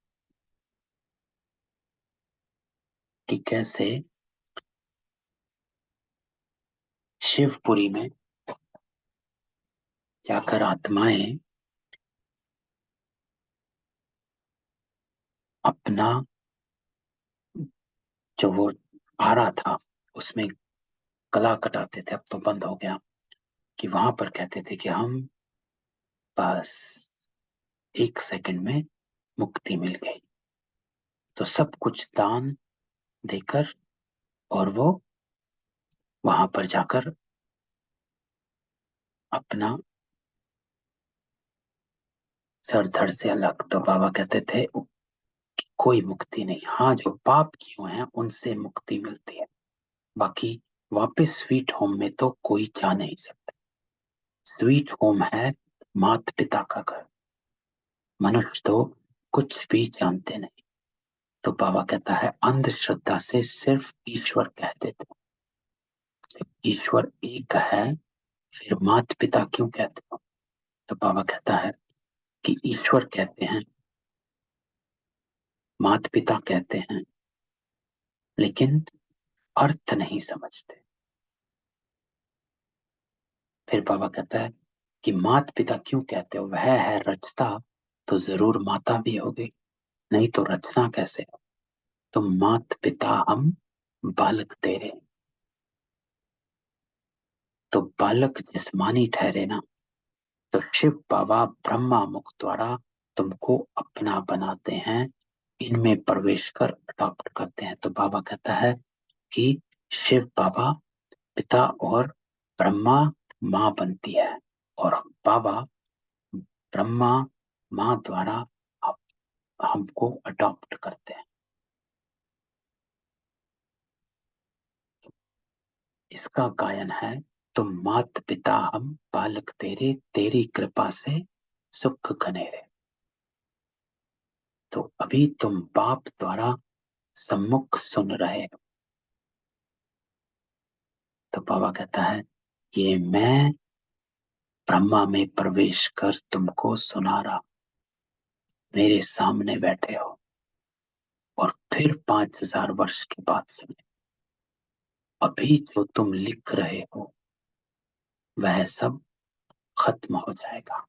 कि कैसे शिवपुरी में जाकर आत्माएं अपना जो वो आ रहा था उसमें गला कटाते थे, अब तो बंद हो गया, कि वहां पर कहते थे कि हम बस 1 सेकंड में मुक्ति मिल गई। तो सब कुछ दान देकर और वो वहां पर जाकर अपना सर धड़ से अलग। तो बाबा कहते थे कि कोई मुक्ति नहीं, हाँ जो पाप किए हैं उनसे मुक्ति मिलती है, बाकी वापस स्वीट होम में तो कोई जा नहीं सकता। स्वीट होम है माता पिता का घर, मनुष्य तो कुछ भी जानते नहीं। तो बाबा कहता है अंधश्रद्धा से सिर्फ ईश्वर कह देते हैं। जब ईश्वर एक है फिर माता पिता क्यों कहते हो? तो बाबा कहता है कि ईश्वर कहते हैं, माता पिता कहते हैं, लेकिन अर्थ नहीं समझते। फिर बाबा कहता है कि माता पिता क्यों कहते हो? वह है रचता, तो जरूर माता भी होगी, नहीं तो रचना कैसे हो? तो माता पिता हम बालक तेरे, तो बालक जिस्मानी ठहरे ना, तो शिव बाबा ब्रह्मा मुख द्वारा तुमको अपना बनाते हैं, इनमें प्रवेश कर अडॉप्ट करते हैं। तो बाबा कहता है कि शिव बाबा पिता और ब्रह्मा माँ बनती है, और बाबा ब्रह्मा माँ द्वारा हमको अडॉप्ट करते हैं। इसका गायन है, तुम मात पिता हम बालक तेरे, तेरी कृपा से सुख घनेरे। तो अभी तुम बाप द्वारा सम्मुख सुन रहे हो। तो बाबा कहता है ये मैं ब्रह्मा में प्रवेश कर तुमको सुना रहा, मेरे सामने बैठे हो, और फिर 5000 वर्ष के बाद सुने। अभी जो तुम लिख रहे हो वह सब खत्म हो जाएगा,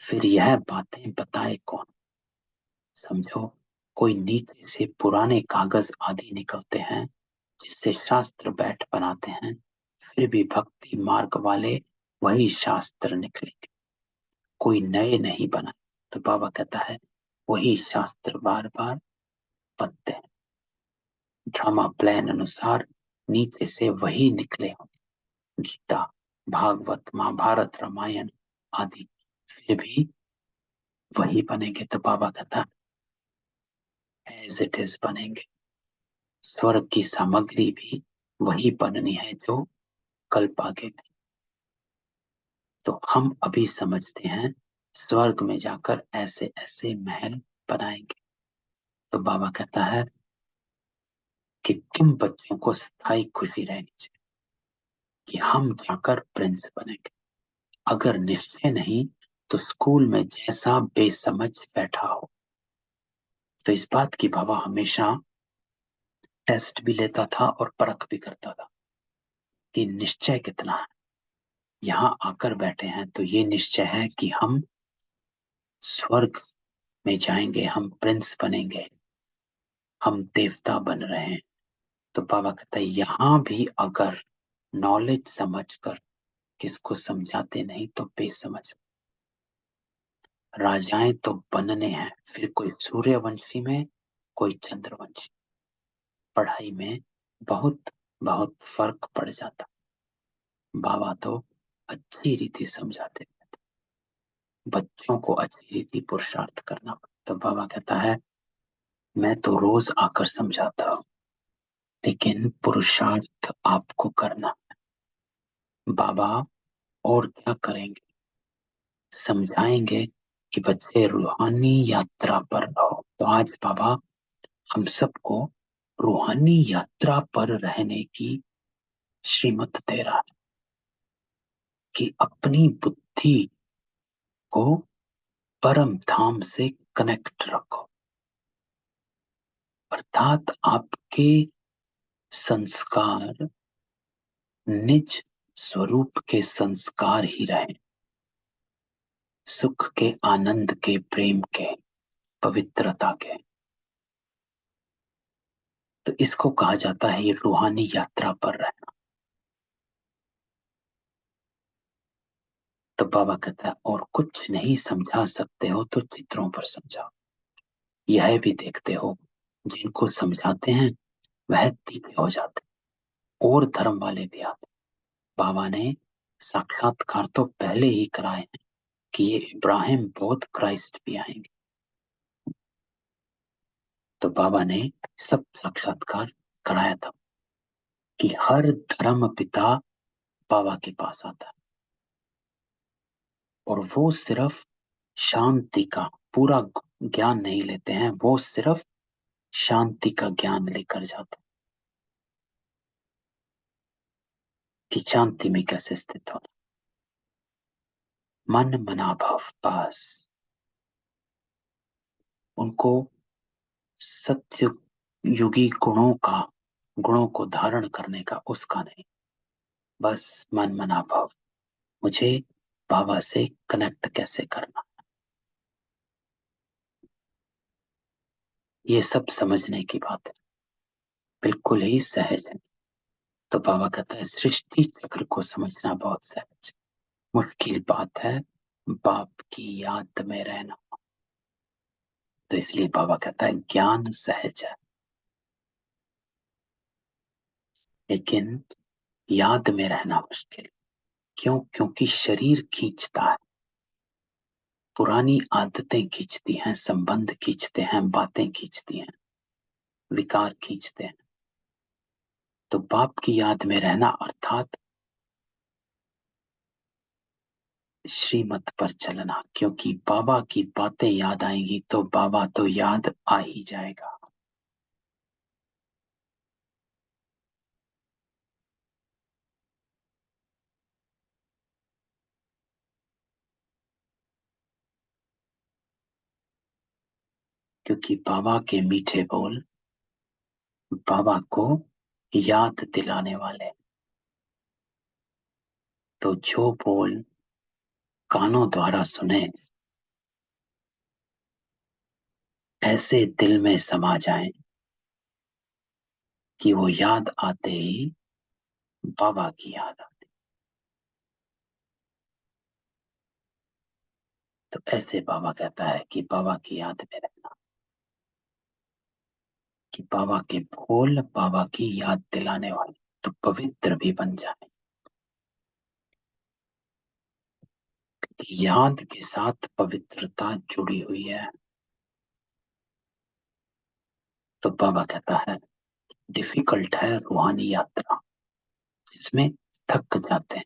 फिर यह बातें बताए कौन? समझो, कोई नीचे से पुराने कागज आदि निकलते हैं जिससे शास्त्र बैठ बनाते हैं, फिर भी भक्ति मार्ग वाले वही शास्त्र निकलेंगे, कोई नए नहीं बनाए। तो बाबा कहता है वही शास्त्र बार बार बनते हैं, ड्रामा प्लान अनुसार नीचे से वही निकले होंगे, गीता भागवत महाभारत रामायण आदि, फिर भी वही बनेंगे। तो बाबा कहता है एज इट इज बनेंगे, स्वर्ग की सामग्री भी वही बननी है जो कल्प आगे थी। तो हम अभी समझते हैं स्वर्ग में जाकर ऐसे ऐसे महल बनाएंगे। तो बाबा कहता है कि तुम बच्चों को स्थायी खुशी रहनी चाहिए कि हम जाकर प्रिंस बनेंगे। अगर निश्चय नहीं तो स्कूल में जैसा बेसमझ बैठा हो। तो इस बात की बाबा हमेशा टेस्ट भी लेता था और परख भी करता था कि निश्चय कितना है। यहाँ आकर बैठे हैं तो ये निश्चय है कि हम स्वर्ग में जाएंगे, हम प्रिंस बनेंगे, हम देवता बन रहे हैं। तो बाबा कहता है यहाँ भी अगर नॉलेज समझकर किसको समझाते नहीं तो बेसमझ। राजाएं तो बनने हैं, फिर कोई सूर्यवंशी में कोई चंद्रवंशी, पढ़ाई में बहुत बहुत फर्क पड़ जाता। बाबा तो अच्छी रीति समझाते थे, बच्चों को अच्छी रीति पुरुषार्थ करना। तो बाबा कहता है मैं तो रोज आकर समझाता हूँ, लेकिन पुरुषार्थ आपको करना। बाबा और क्या करेंगे? समझाएंगे कि बच्चे रूहानी यात्रा पर रहो। तो आज बाबा हम सबको रूहानी यात्रा पर रहने की श्रीमत दे रहा है कि अपनी बुद्धि को परम धाम से कनेक्ट रखो, अर्थात आपके संस्कार निज स्वरूप के संस्कार ही रहे, सुख के, आनंद के, प्रेम के। पवित्रता के। तो इसको कहा जाता है ये रूहानी यात्रा पर रहना। तो बाबा कहता है और कुछ नहीं समझा सकते हो तो चित्रों पर समझाओ। यह भी देखते हो जिनको समझाते हैं वह तीखे हो जाते और धर्म वाले भी आते। बाबा ने साक्षात्कार तो पहले ही कराए हैं कि ये इब्राहिम बौद्ध क्राइस्ट भी आएंगे। तो बाबा ने सब साक्षात्कार कराया था कि हर धर्म पिता बाबा के पास आता है और वो सिर्फ शांति का पूरा ज्ञान नहीं लेते हैं, वो सिर्फ शांति का ज्ञान लेकर जाते हैं कि शांति में कैसे स्थित होना। मन मना भाव पास उनको सत्य युगी गुणों को धारण करने का उसका नहीं, बस मन मना भाव। मुझे बाबा से कनेक्ट कैसे करना, ये सब समझने की बात है, बिल्कुल ही सहज है। तो बाबा कहता है सृष्टि चक्र को समझना बहुत सहज है, मुश्किल बात है बाप की याद में रहना। तो इसलिए बाबा कहता है ज्ञान सहज है, लेकिन याद में रहना मुश्किल। क्यों? क्योंकि शरीर खींचता है, पुरानी आदतें खींचती हैं, संबंध खींचते हैं, बातें खींचती हैं, विकार खींचते हैं। तो बाप की याद में रहना अर्थात श्रीमत पर चलना, क्योंकि बाबा की बातें याद आएंगी तो बाबा तो याद आ ही जाएगा। क्योंकि बाबा के मीठे बोल बाबा को याद दिलाने वाले। तो जो बोल कानों द्वारा सुने ऐसे दिल में समा जाएं कि वो याद आते ही बाबा की याद आती। तो ऐसे बाबा कहता है कि बाबा की याद में रहना, कि बाबा के बोल बाबा की याद दिलाने वाले तो पवित्र भी बन जाए। याद के साथ पवित्रता जुड़ी हुई है। तो बाबा कहता है डिफिकल्ट है रूहानी यात्रा, इसमें थक जाते हैं।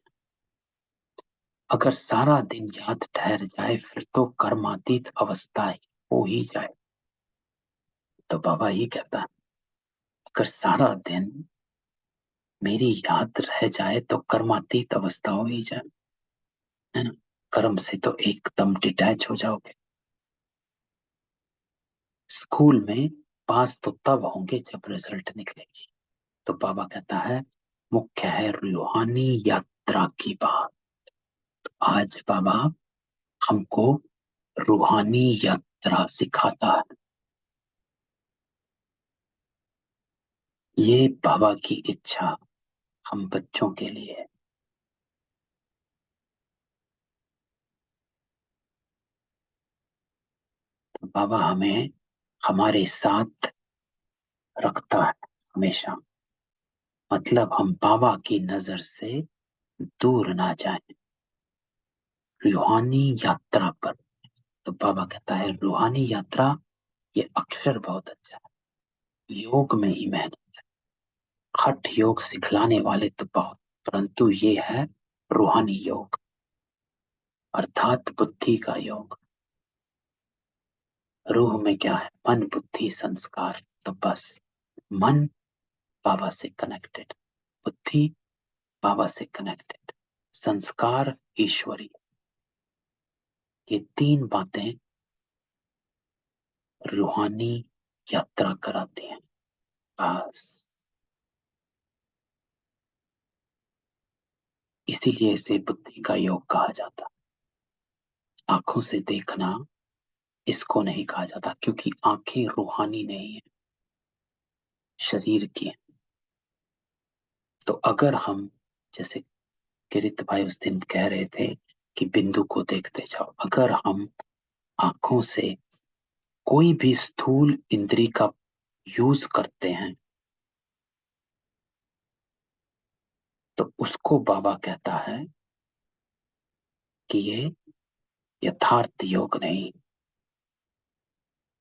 अगर सारा दिन याद ठहर जाए फिर तो कर्मातीत अवस्था ही हो ही जाए। तो बाबा ये कहता है अगर सारा दिन मेरी याद रह जाए तो कर्मातीत अवस्था हो ही जाए, है ना। कर्म से तो एकदम डिटैच हो जाओगे। स्कूल में पास तो तब होंगे जब रिजल्ट निकलेगी। तो बाबा कहता है मुख्य है रूहानी यात्रा की बात। आज बाबा हमको रूहानी यात्रा सिखाता है। ये बाबा की इच्छा हम बच्चों के लिए है। तो बाबा हमें हमारे साथ रखता है हमेशा, मतलब हम बाबा की नजर से दूर ना जाएं रूहानी यात्रा पर। तो बाबा कहता है रूहानी यात्रा ये अक्षर बहुत अच्छा है, योग में ही मेहनत है। हठ योग सिखलाने वाले तो बहुत, परंतु ये है रूहानी योग अर्थात बुद्धि का योग। रूह में क्या है? मन बुद्धि संस्कार। तो बस मन बाबा से कनेक्टेड, बुद्धि बाबा से कनेक्टेड, संस्कार ईश्वरी, ये तीन बातें रूहानी यात्रा कराती हैं। बस इसीलिए इसे बुद्धि का योग कहा जाता है। आंखों से देखना इसको नहीं कहा जाता, क्योंकि आंखें रूहानी नहीं है, शरीर की है। तो अगर हम, जैसे किरित भाई उस दिन कह रहे थे कि बिंदु को देखते जाओ, अगर हम आंखों से कोई भी स्थूल इंद्री का यूज करते हैं तो उसको बाबा कहता है कि ये यथार्थ योग नहीं,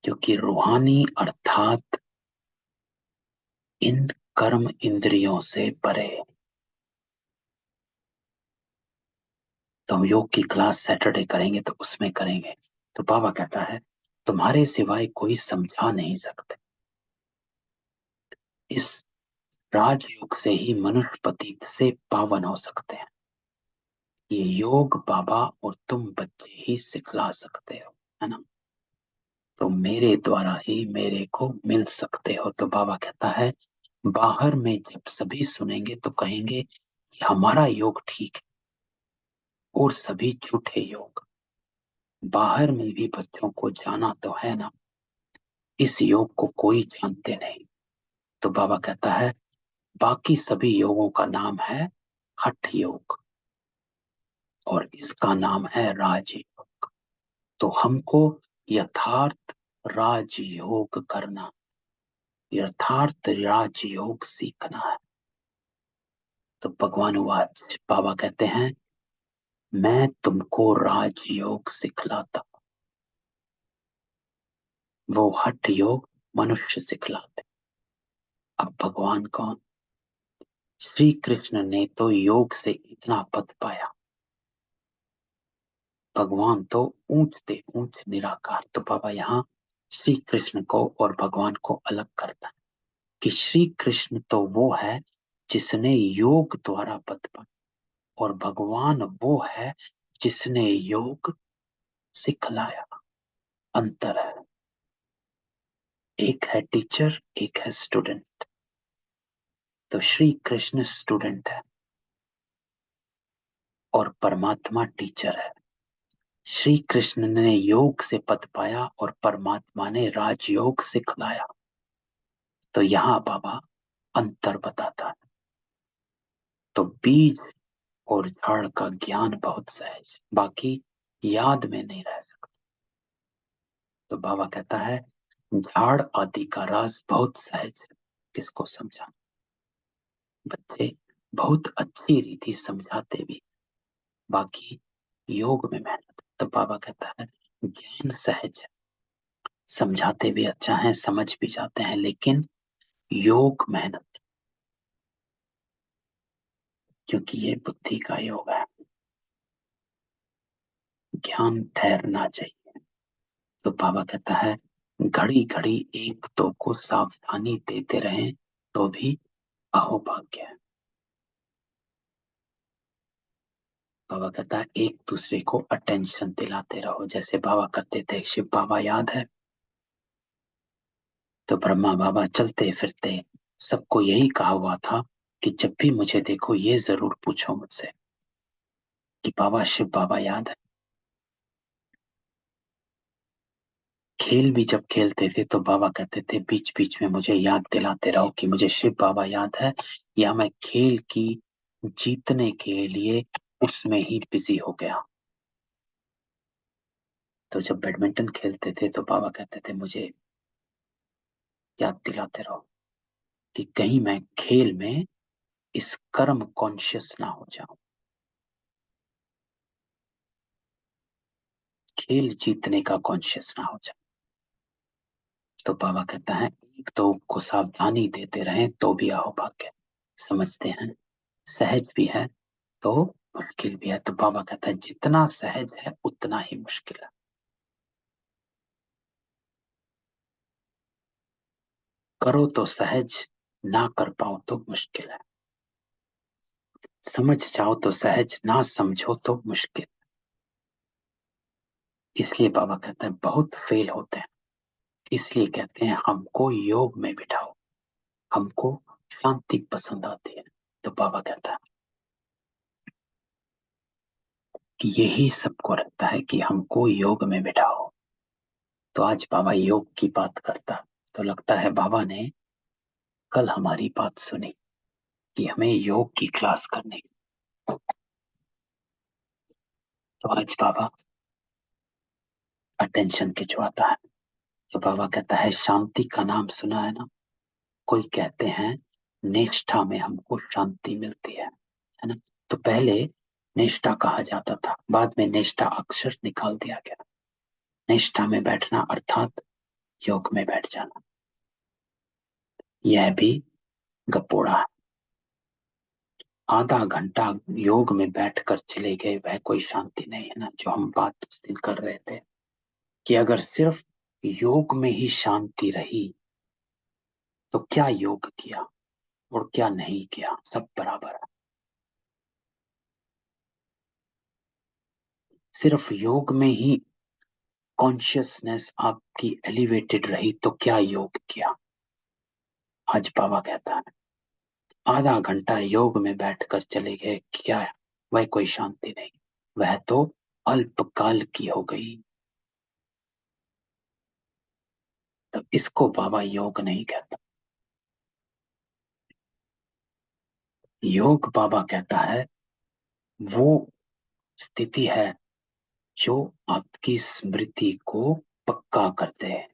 क्योंकि रूहानी अर्थात इन कर्म इंद्रियों से परे। तो हम योग की क्लास सैटरडे करेंगे तो उसमें करेंगे। तो बाबा कहता है तुम्हारे सिवाय कोई समझा नहीं सकते। इस राजयोग से ही मनुष्य पतित से पावन हो सकते हैं। ये योग बाबा और तुम बच्चे ही सिखला सकते हो, है ना। तो मेरे द्वारा ही मेरे को मिल सकते हो। तो बाबा कहता है बाहर में जब सभी सुनेंगे तो कहेंगे कि हमारा योग ठीक है और सभी झूठे योग। बाहर में भी बच्चों को जाना तो है ना, इस योग को कोई जानते नहीं। तो बाबा कहता है बाकी सभी योगों का नाम है हठ योग और इसका नाम है राजयोग। तो हमको यथार्थ राजयोग करना, यथार्थ राजयोग सीखना है। तो भगवान वाच बाबा कहते हैं मैं तुमको राजयोग सिखलाता। वो हठ योग मनुष्य सिखलाते। अब भगवान कौन? श्री कृष्ण ने तो योग से इतना पद पाया। भगवान तो ऊंचते ऊंच निराकार। तो बाबा यहाँ श्री कृष्ण को और भगवान को अलग करता है कि श्री कृष्ण तो वो है जिसने योग द्वारा पद पाया और भगवान वो है जिसने योग सिखलाया। अंतर है, एक है टीचर, एक है स्टूडेंट। तो श्री कृष्ण स्टूडेंट है और परमात्मा टीचर है। श्री कृष्ण ने योग से पद पाया और परमात्मा ने राजयोग सिखलाया। तो यहाँ बाबा अंतर बताता है। तो बीज और झाड़ का ज्ञान बहुत सहज, बाकी याद में नहीं रह सकता। तो बाबा कहता है झाड़ आदि का राज बहुत सहज है, किसको समझा। बच्चे बहुत अच्छी रीति समझाते भी, बाकी योग में मेहनत। तो बाबा कहता है ज्ञान सहज है, समझाते भी अच्छा है, समझ भी जाते हैं, लेकिन योग मेहनत, क्योंकि ये बुद्धि का योग है। ज्ञान ठहरना चाहिए। तो बाबा कहता है घड़ी घड़ी एक दो को सावधानी देते रहें तो भी अहोभाग्य है। बाबा कहता है एक दूसरे को अटेंशन दिलाते रहो, जैसे बाबा करते थे। शिव बाबा याद है, तो ब्रह्मा बाबा चलते फिरते सबको यही कहा हुआ था कि जब भी मुझे देखो ये जरूर पूछो मुझसे कि बाबा शिव बाबा याद है। खेल भी जब खेलते थे तो बाबा कहते थे बीच बीच में मुझे याद दिलाते रहो कि मुझे शिव बाबा याद है, या मैं खेल की जीतने के लिए उसमें ही बिजी हो गया। तो जब बैडमिंटन खेलते थे तो बाबा कहते थे मुझे याद दिलाते रहो कि कहीं मैं खेल में इस कर्म कॉन्शियस ना हो जाऊं, खेल जीतने का कॉन्शियस ना हो जाए। तो बाबा कहता है एक तो को सावधानी देते रहें तो भी अहोभाग्य। समझते हैं, सहज भी है तो मुश्किल भी है। तो बाबा कहता है जितना सहज है उतना ही मुश्किल है। करो तो सहज, ना कर पाओ तो मुश्किल है। समझ जाओ तो सहज, ना समझो तो मुश्किल। इसलिए बाबा कहते हैं बहुत फेल होते हैं। इसलिए कहते हैं हमको योग में बिठाओ, हमको शांति पसंद आती है। तो बाबा कहता है कि यही सबको रहता है कि हमको योग में बिठाओ। तो आज बाबा योग की बात करता, तो लगता है बाबा ने कल हमारी बात सुनी कि हमें योग की क्लास करनी। तो आज बाबा अटेंशन खिंचवाता है। तो बाबा कहता है शांति का नाम सुना है ना? कोई कहते हैं निष्ठा में हमको शांति मिलती है ना? तो पहले निष्ठा कहा जाता था, बाद में निष्ठा अक्षर निकाल दिया गया। निष्ठा में बैठना अर्थात योग में बैठ जाना, यह भी गपोड़ा है। आधा घंटा योग में बैठकर चले गए, वह कोई शांति नहीं है ना। जो हम बात उस दिन कर रहे थे कि अगर सिर्फ योग में ही शांति रही तो क्या योग किया और क्या नहीं किया, सब बराबर है। सिर्फ योग में ही कॉन्शियसनेस आपकी एलिवेटेड रही तो क्या योग किया। आज बाबा कहता है आधा घंटा योग में बैठकर चले गए, क्या है? वह कोई शांति नहीं, वह तो अल्पकाल की हो गई। तो इसको बाबा योग नहीं कहता। योग बाबा कहता है वो स्थिति है जो आपकी स्मृति को पक्का करते हैं,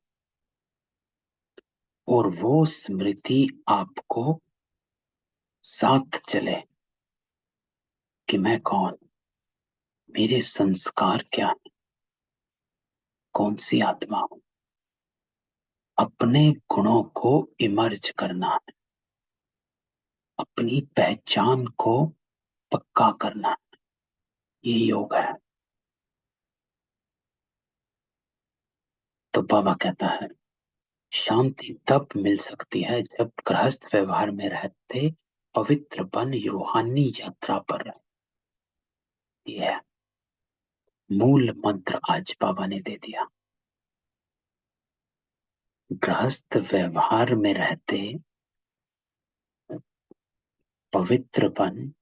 और वो स्मृति आपको साथ चले कि मैं कौन, मेरे संस्कार क्या है, कौन सी आत्मा हूं। अपने गुणों को इमर्ज करना है, अपनी पहचान को पक्का करना है, ये योग है। तो बाबा कहता है शांति तब मिल सकती है जब गृहस्थ व्यवहार में रहते पवित्र बन रूहानी यात्रा पर रहती है। मूल मंत्र आज बाबा ने दे दिया। गृहस्थ व्यवहार में रहते पवित्र बन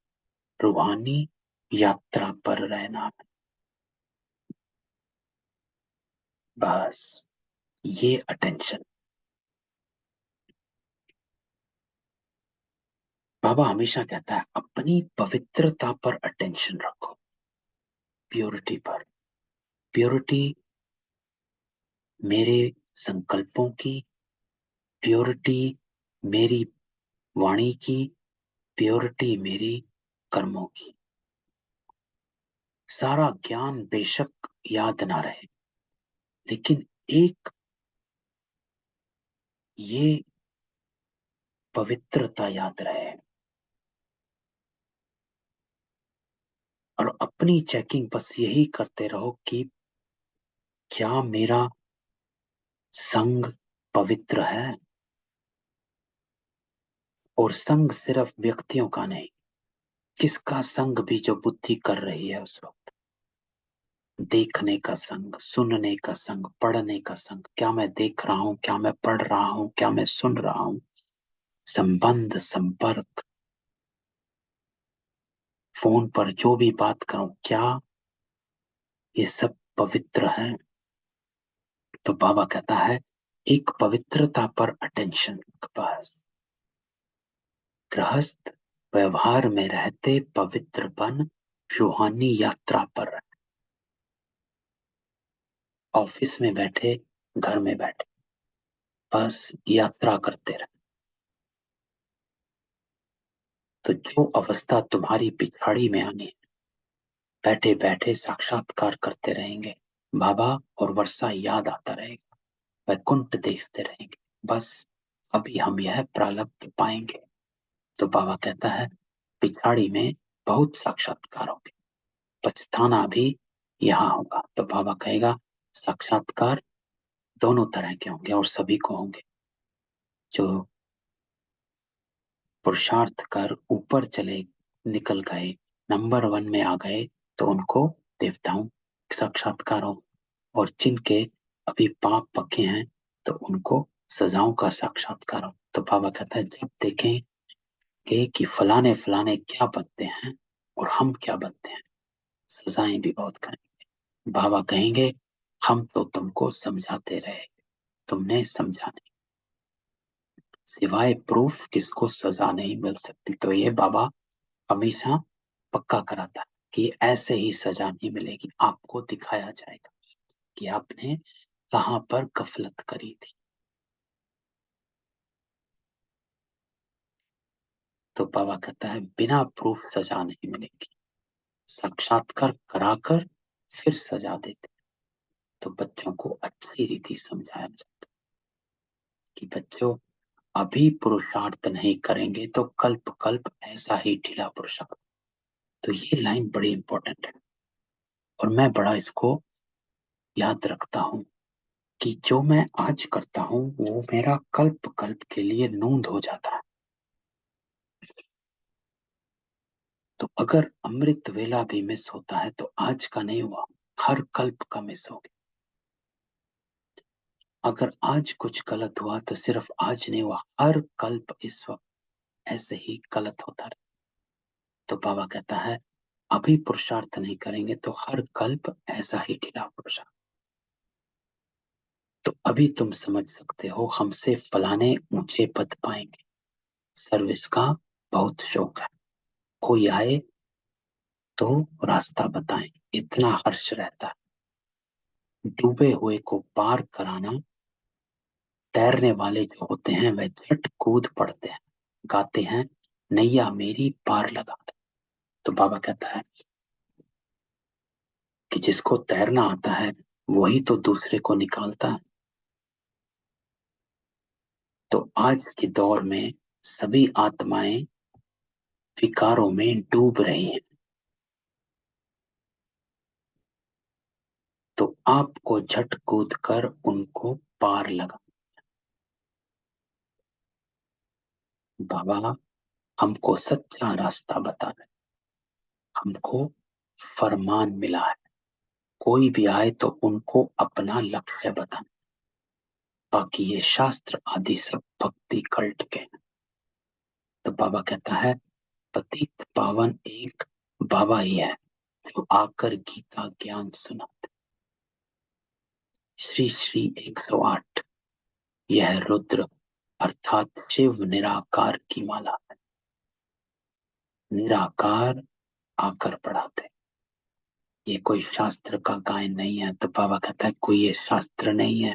रूहानी यात्रा पर रहना, बस ये अटेंशन। बाबा हमेशा कहता है अपनी पवित्रता पर अटेंशन रखो, प्योरिटी पर। प्योरिटी मेरे संकल्पों की, प्योरिटी मेरी वाणी की, प्योरिटी मेरी कर्मों की। सारा ज्ञान बेशक याद ना रहे, लेकिन एक ये पवित्रता याद रहे। और अपनी चेकिंग बस यही करते रहो कि क्या मेरा संग पवित्र है। और संग सिर्फ व्यक्तियों का नहीं, किसका संग भी जो बुद्धि कर रही है उस वक्त। देखने का संग, सुनने का संग, पढ़ने का संग। क्या मैं देख रहा हूं, क्या मैं पढ़ रहा हूं, क्या मैं सुन रहा हूं। संबंध, संपर्क, फोन पर जो भी बात करूं, क्या ये सब पवित्र है। तो बाबा कहता है एक पवित्रता पर अटेंशन, बस। गृहस्थ व्यवहार में रहते पवित्र बन रूहानी यात्रा पर। ऑफिस में बैठे, घर में बैठे, बस यात्रा करते रहे। तो जो अवस्था तुम्हारी पिछाड़ी में आनी है, बैठे बैठे साक्षात्कार करते रहेंगे, बाबा और वर्षा याद आता रहेगा, वैकुंठ देखते रहेंगे। बस अभी हम यह प्रारब्ध पाएंगे। तो बाबा कहता है पिछाड़ी में बहुत साक्षात्कार होंगे, पछताना भी यहाँ होगा। तो बाबा कहेगा साक्षात्कार दोनों तरह के होंगे और सभी को होंगे। जो पुरुषार्थ कर ऊपर चले निकल गए, नंबर 1 में आ गए, तो उनको देवताओं साक्षात्कार हो। और जिनके अभी पाप पके हैं तो उनको सजाओं का साक्षात्कार हो। तो बाबा कहता है जब देखें कि फलाने फलाने क्या बनते हैं और हम क्या बनते हैं, सजाएं भी बहुत करेंगे। बाबा कहेंगे हम तो तुमको समझाते रहे, तुमने समझा नहीं। सिवाय प्रूफ किसको सजा नहीं मिल सकती। तो ये बाबा हमेशा पक्का कराता है कि ऐसे ही सजा नहीं मिलेगी, आपको दिखाया जाएगा कि आपने कहां पर गफलत करी थी। तो बाबा कहता है बिना प्रूफ सजा नहीं मिलेगी, साक्षात्कार कराकर फिर सजा देते। तो बच्चों को अच्छी रीति समझाया जाता कि बच्चों अभी पुरुषार्थ नहीं करेंगे तो कल्प कल्प ऐसा ही ढीला पुरुषार्थ। तो ये लाइन बड़ी इंपॉर्टेंट है और मैं बड़ा इसको याद रखता हूं कि जो मैं आज करता हूं वो मेरा कल्प कल्प के लिए नूंद हो जाता है। तो अगर अमृत वेला भी मिस होता है तो आज का नहीं हुआ, हर कल्प का मिस हो गया। अगर आज कुछ गलत हुआ तो सिर्फ आज नहीं हुआ, हर कल्प इस वक्त ऐसे ही गलत होता रहे। तो बाबा कहता है अभी पुरुषार्थ नहीं करेंगे तो हर कल्प ऐसा ही ढीला पुरुषार्थ। तो अभी तुम समझ सकते हो हमसे फलाने ऊंचे पद पाएंगे, सर्विस का बहुत शौक है, कोई आए तो रास्ता बताएं, इतना हर्ष रहता है। डूबे हुए को पार कराना, तैरने वाले जो होते हैं वह झट कूद पड़ते हैं, गाते हैं नैया मेरी पार लगा दो। तो बाबा कहता है कि जिसको तैरना आता है वही तो दूसरे को निकालता है। तो आज के दौर में सभी आत्माएं विकारों में डूब रही हैं। तो आपको झट कूद कर उनको पार लगा। बाबा हमको सच्चा रास्ता बता रहे, हमको फरमान मिला है, कोई भी आए तो उनको अपना लक्ष्य बताना। बाकी ये शास्त्र आदि सब भक्ति कल्ट के हैं। तो बाबा कहता है पतित पावन एक बाबा ही है जो आकर गीता ज्ञान सुनाते। श्री श्री 108 यह रुद्र अर्थात शिव निराकार की माला है। निराकार आकर पढ़ाते, ये कोई शास्त्र का गायन नहीं है। तो बाबा कहता है कोई ये शास्त्र नहीं है,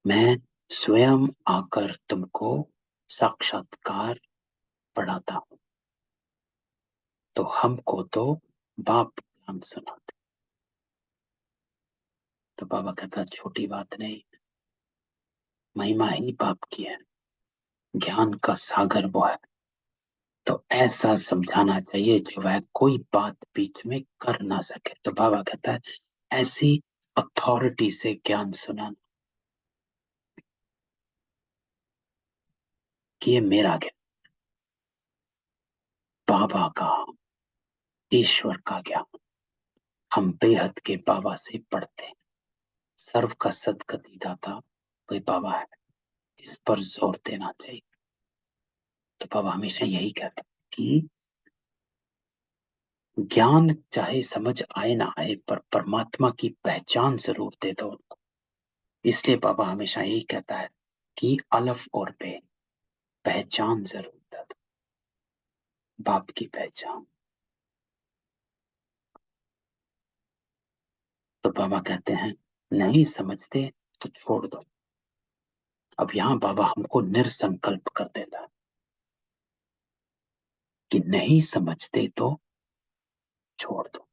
मैं स्वयं आकर तुमको साक्षात्कार पढ़ाता हूं। तो हमको तो बाप ज्ञान सुनाते। तो बाबा कहता छोटी बात नहीं, महिमा ही बाप की है, ज्ञान का सागर वो है। तो ऐसा समझाना चाहिए जो वह कोई बात बीच में कर ना सके। तो बाबा कहता है ऐसी अथॉरिटी से ज्ञान सुनाना कि ये मेरा ज्ञान, बाबा का, ईश्वर का ज्ञान हम बेहद के बाबा से पढ़ते हैं। सर्व का सदगति दाता वही बाबा है, इस पर जोर देना चाहिए। तो बाबा हमेशा यही कहता है कि ज्ञान चाहे समझ आए ना आए पर परमात्मा की पहचान जरूर दे दो उनको। इसलिए बाबा हमेशा यही कहता है कि अलफ और बे पहचान जरूर दे दो, बाप की पहचान। तो बाबा कहते हैं नहीं समझते तो छोड़ दो। अब यहां बाबा हमको निरसंकल्प कर देता है कि नहीं समझते तो छोड़ दो।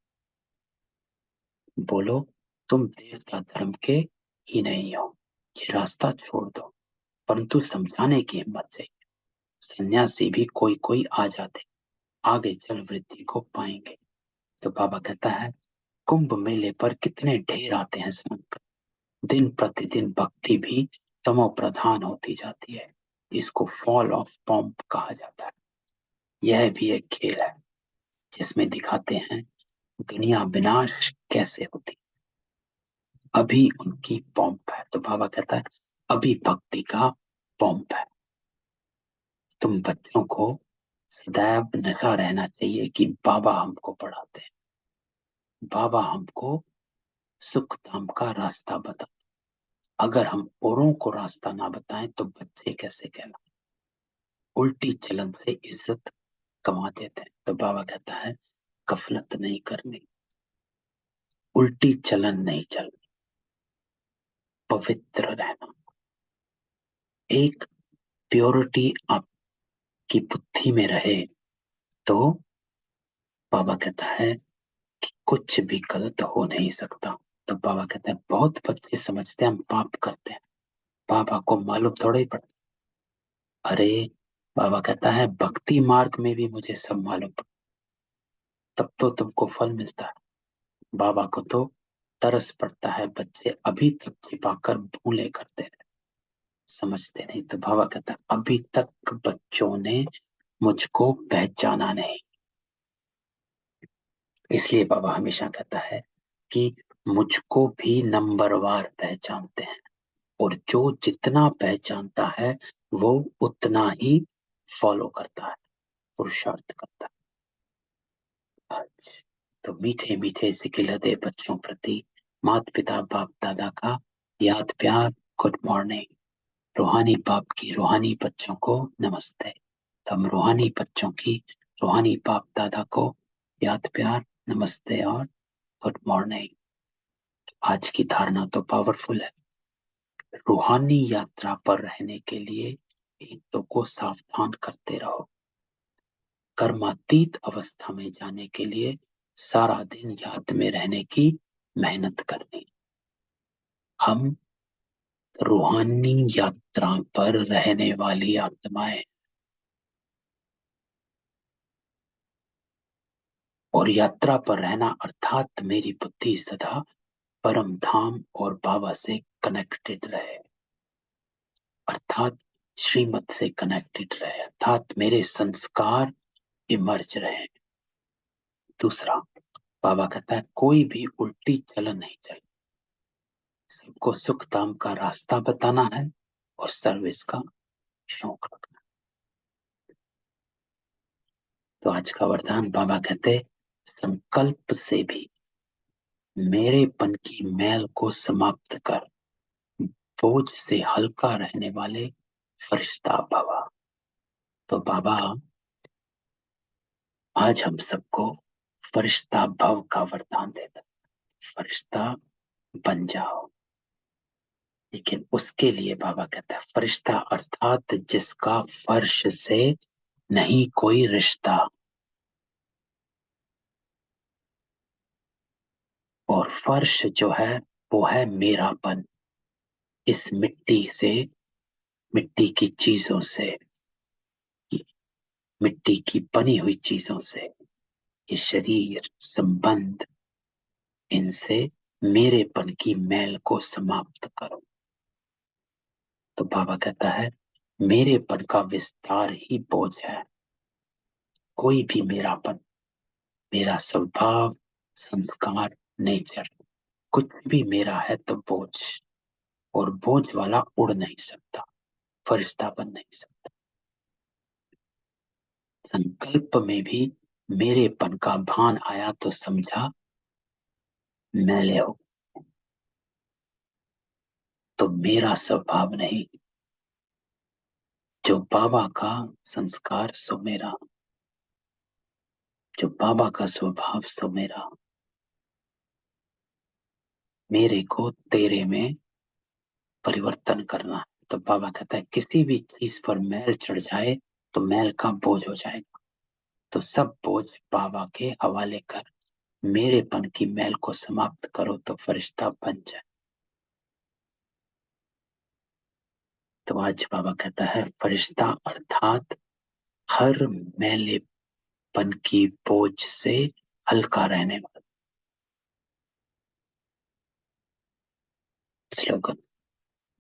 बोलो तुम देवता धर्म के ही नहीं हो, ये रास्ता छोड़ दो। परंतु समझाने की हिम्मत चाहिए। सन्यासी भी कोई कोई आ जाते, आगे चल वृद्धि को पाएंगे। तो बाबा कहता है कुंभ मेले पर कितने ढेर आते हैं संत, दिन प्रतिदिन भक्ति भी तमो प्रधान होती जाती है। इसको फॉल ऑफ पॉम्प कहा जाता है। यह भी एक खेल है जिसमें दिखाते हैं दुनिया विनाश कैसे होती। अभी उनकी पॉम्प है। तो बाबा कहता है अभी भक्ति का पॉम्प है। तुम बच्चों को सदैव नशा रहना चाहिए कि बाबा हमको पढ़ाते हैं, बाबा हमको सुख धाम का रास्ता बता। अगर हम औरों को रास्ता ना बताएं तो बच्चे कैसे कहलाएं? उल्टी चलन से इज्जत कमा देते हैं। तो बाबा कहता है गफलत नहीं करनी, उल्टी चलन नहीं चलनी, पवित्र रहना। एक प्योरिटी आपकी बुद्धि में रहे तो बाबा कहता है कि कुछ भी गलत हो नहीं सकता। तो बाबा कहते हैं बहुत बच्चे समझते हैं हम पाप करते हैं, बाबा को मालूम थोड़ा ही पड़ता। अरे बाबा कहता है भक्ति मार्ग में भी मुझे सब मालूम पड़ता, तब तो तुमको फल मिलता है। बाबा को तो तरस पड़ता है, बच्चे अभी तक छिपाकर भूले करते हैं, समझते नहीं। तो बाबा कहता है अभी तक बच्चों ने मुझको पहचाना नहीं। इसलिए बाबा हमेशा कहता है कि मुझको भी नंबरवार पहचानते हैं, और जो जितना पहचानता है वो उतना ही फॉलो करता है, पुरुषार्थ करता है। आज तो मीठे मीठे सिकिलदे बच्चों प्रति माता पिता बाप दादा का याद प्यार, गुड मॉर्निंग। रूहानी बाप की रूहानी बच्चों को नमस्ते। हम रूहानी बच्चों की रूहानी बाप दादा को याद प्यार, नमस्ते और गुड मॉर्निंग। आज की धारणा तो पावरफुल है। रूहानी यात्रा पर रहने के लिए हितों को सावधान करते रहो। कर्मातीत अवस्था में जाने के लिए सारा दिन याद में रहने की मेहनत करनी। हम रूहानी यात्रा पर रहने वाली आत्माएं, और यात्रा पर रहना अर्थात मेरी बुद्धि सदा परम धाम और बाबा से कनेक्टेड रहे, अर्थात श्रीमत से कनेक्टेड रहे, अर्थात मेरे संस्कार इमर्ज रहे। दूसरा बाबा कहता है कोई भी उल्टी चलन नहीं चाहिए, सबको सुख धाम का रास्ता बताना है और सर्विस का शौक रखना। तो आज का वरदान बाबा कहते संकल्प से भी मेरेपन की मैल को समाप्त कर बोझ से हल्का रहने वाले फरिश्ता भवा। तो बाबा आज हम सबको फरिश्ता भव का वरदान देता, फरिश्ता बन जाओ। लेकिन उसके लिए बाबा कहता है फरिश्ता अर्थात जिसका फर्श से नहीं कोई रिश्ता, और फर्श जो है वो है मेरापन। इस मिट्टी से, मिट्टी की चीजों से, मिट्टी की बनी हुई चीजों से, ये शरीर संबंध, इनसे मेरेपन की मैल को समाप्त करो। तो बाबा कहता है मेरेपन का विस्तार ही बोझ है। कोई भी मेरापन, मेरा स्वभाव, संस्कार, नेचर, कुछ भी मेरा है तो बोझ, और बोझ वाला उड़ नहीं सकता, फरिश्ता बन नहीं सकता। संकल्प में भी मेरेपन का भान आया तो समझा मैले हो, तो मेरा स्वभाव नहीं, जो बाबा का संस्कार सो मेरा, जो बाबा का स्वभाव सो मेरा। मेरे को तेरे में परिवर्तन करना है। तो बाबा कहता है किसी भी चीज पर मैल चढ़ जाए तो मैल का बोझ हो जाएगा। तो सब बोझ बाबा के हवाले कर मेरेपन की मैल को समाप्त करो तो फरिश्ता बन जाए। तो आज बाबा कहता है फरिश्ता अर्थात हर मैलेपन की बोझ से हल्का रहने वाला। स्लोगन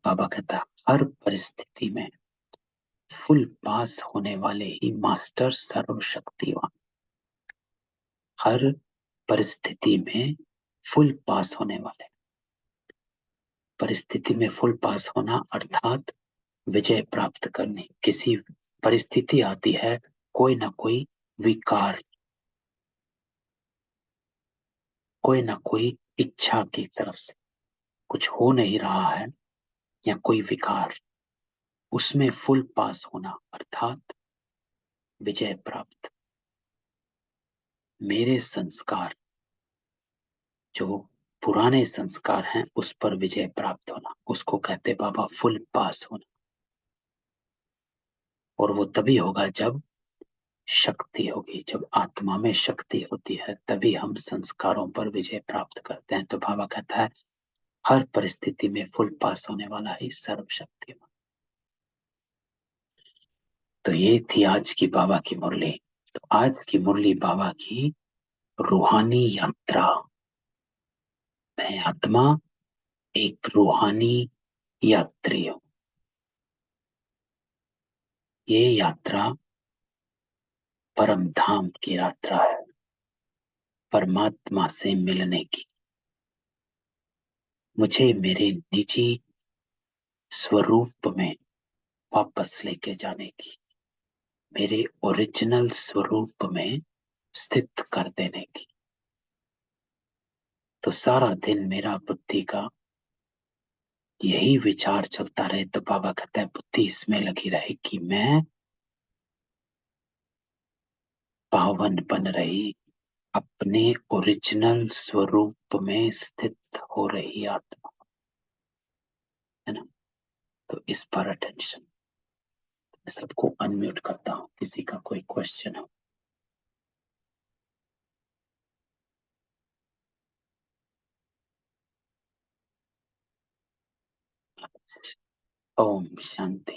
बाबा कहता है हर परिस्थिति में फुल पास होने वाले ही मास्टर सर्वशक्तिवान। हर परिस्थिति में फुल पास होने वाले, परिस्थिति में फुल पास होना अर्थात विजय प्राप्त करनी। किसी परिस्थिति आती है, कोई ना कोई विकार, कोई ना कोई इच्छा की तरफ से कुछ हो नहीं रहा है या कोई विकार, उसमें फुल पास होना अर्थात विजय प्राप्त। मेरे संस्कार, जो पुराने संस्कार हैं, उस पर विजय प्राप्त होना, उसको कहते बाबा फुल पास होना। और वो तभी होगा जब शक्ति होगी, जब आत्मा में शक्ति होती है, तभी हम संस्कारों पर विजय प्राप्त करते हैं। तो बाबा कहता है हर परिस्थिति में फुल पास होने वाला ही सर्वशक्तिमान। तो ये थी आज की बाबा की मुरली। तो आज की मुरली बाबा की रूहानी यात्रा। मैं आत्मा एक रूहानी यात्री हूं। ये यात्रा परम धाम की यात्रा है, परमात्मा से मिलने की, मुझे मेरे निजी स्वरूप में वापस लेके जाने की, मेरे ओरिजिनल स्वरूप में स्थित कर देने की। तो सारा दिन मेरा बुद्धि का यही विचार चलता रहे, तो बाबा कहता है बुद्धि इसमें लगी रहे कि मैं पावन बन रही, अपने ओरिजिनल स्वरूप में स्थित हो रही आत्मा, है ना। तो इस पर अटेंशन। सबको अनम्यूट करता हूं, किसी का कोई क्वेश्चन हो। ओम शांति।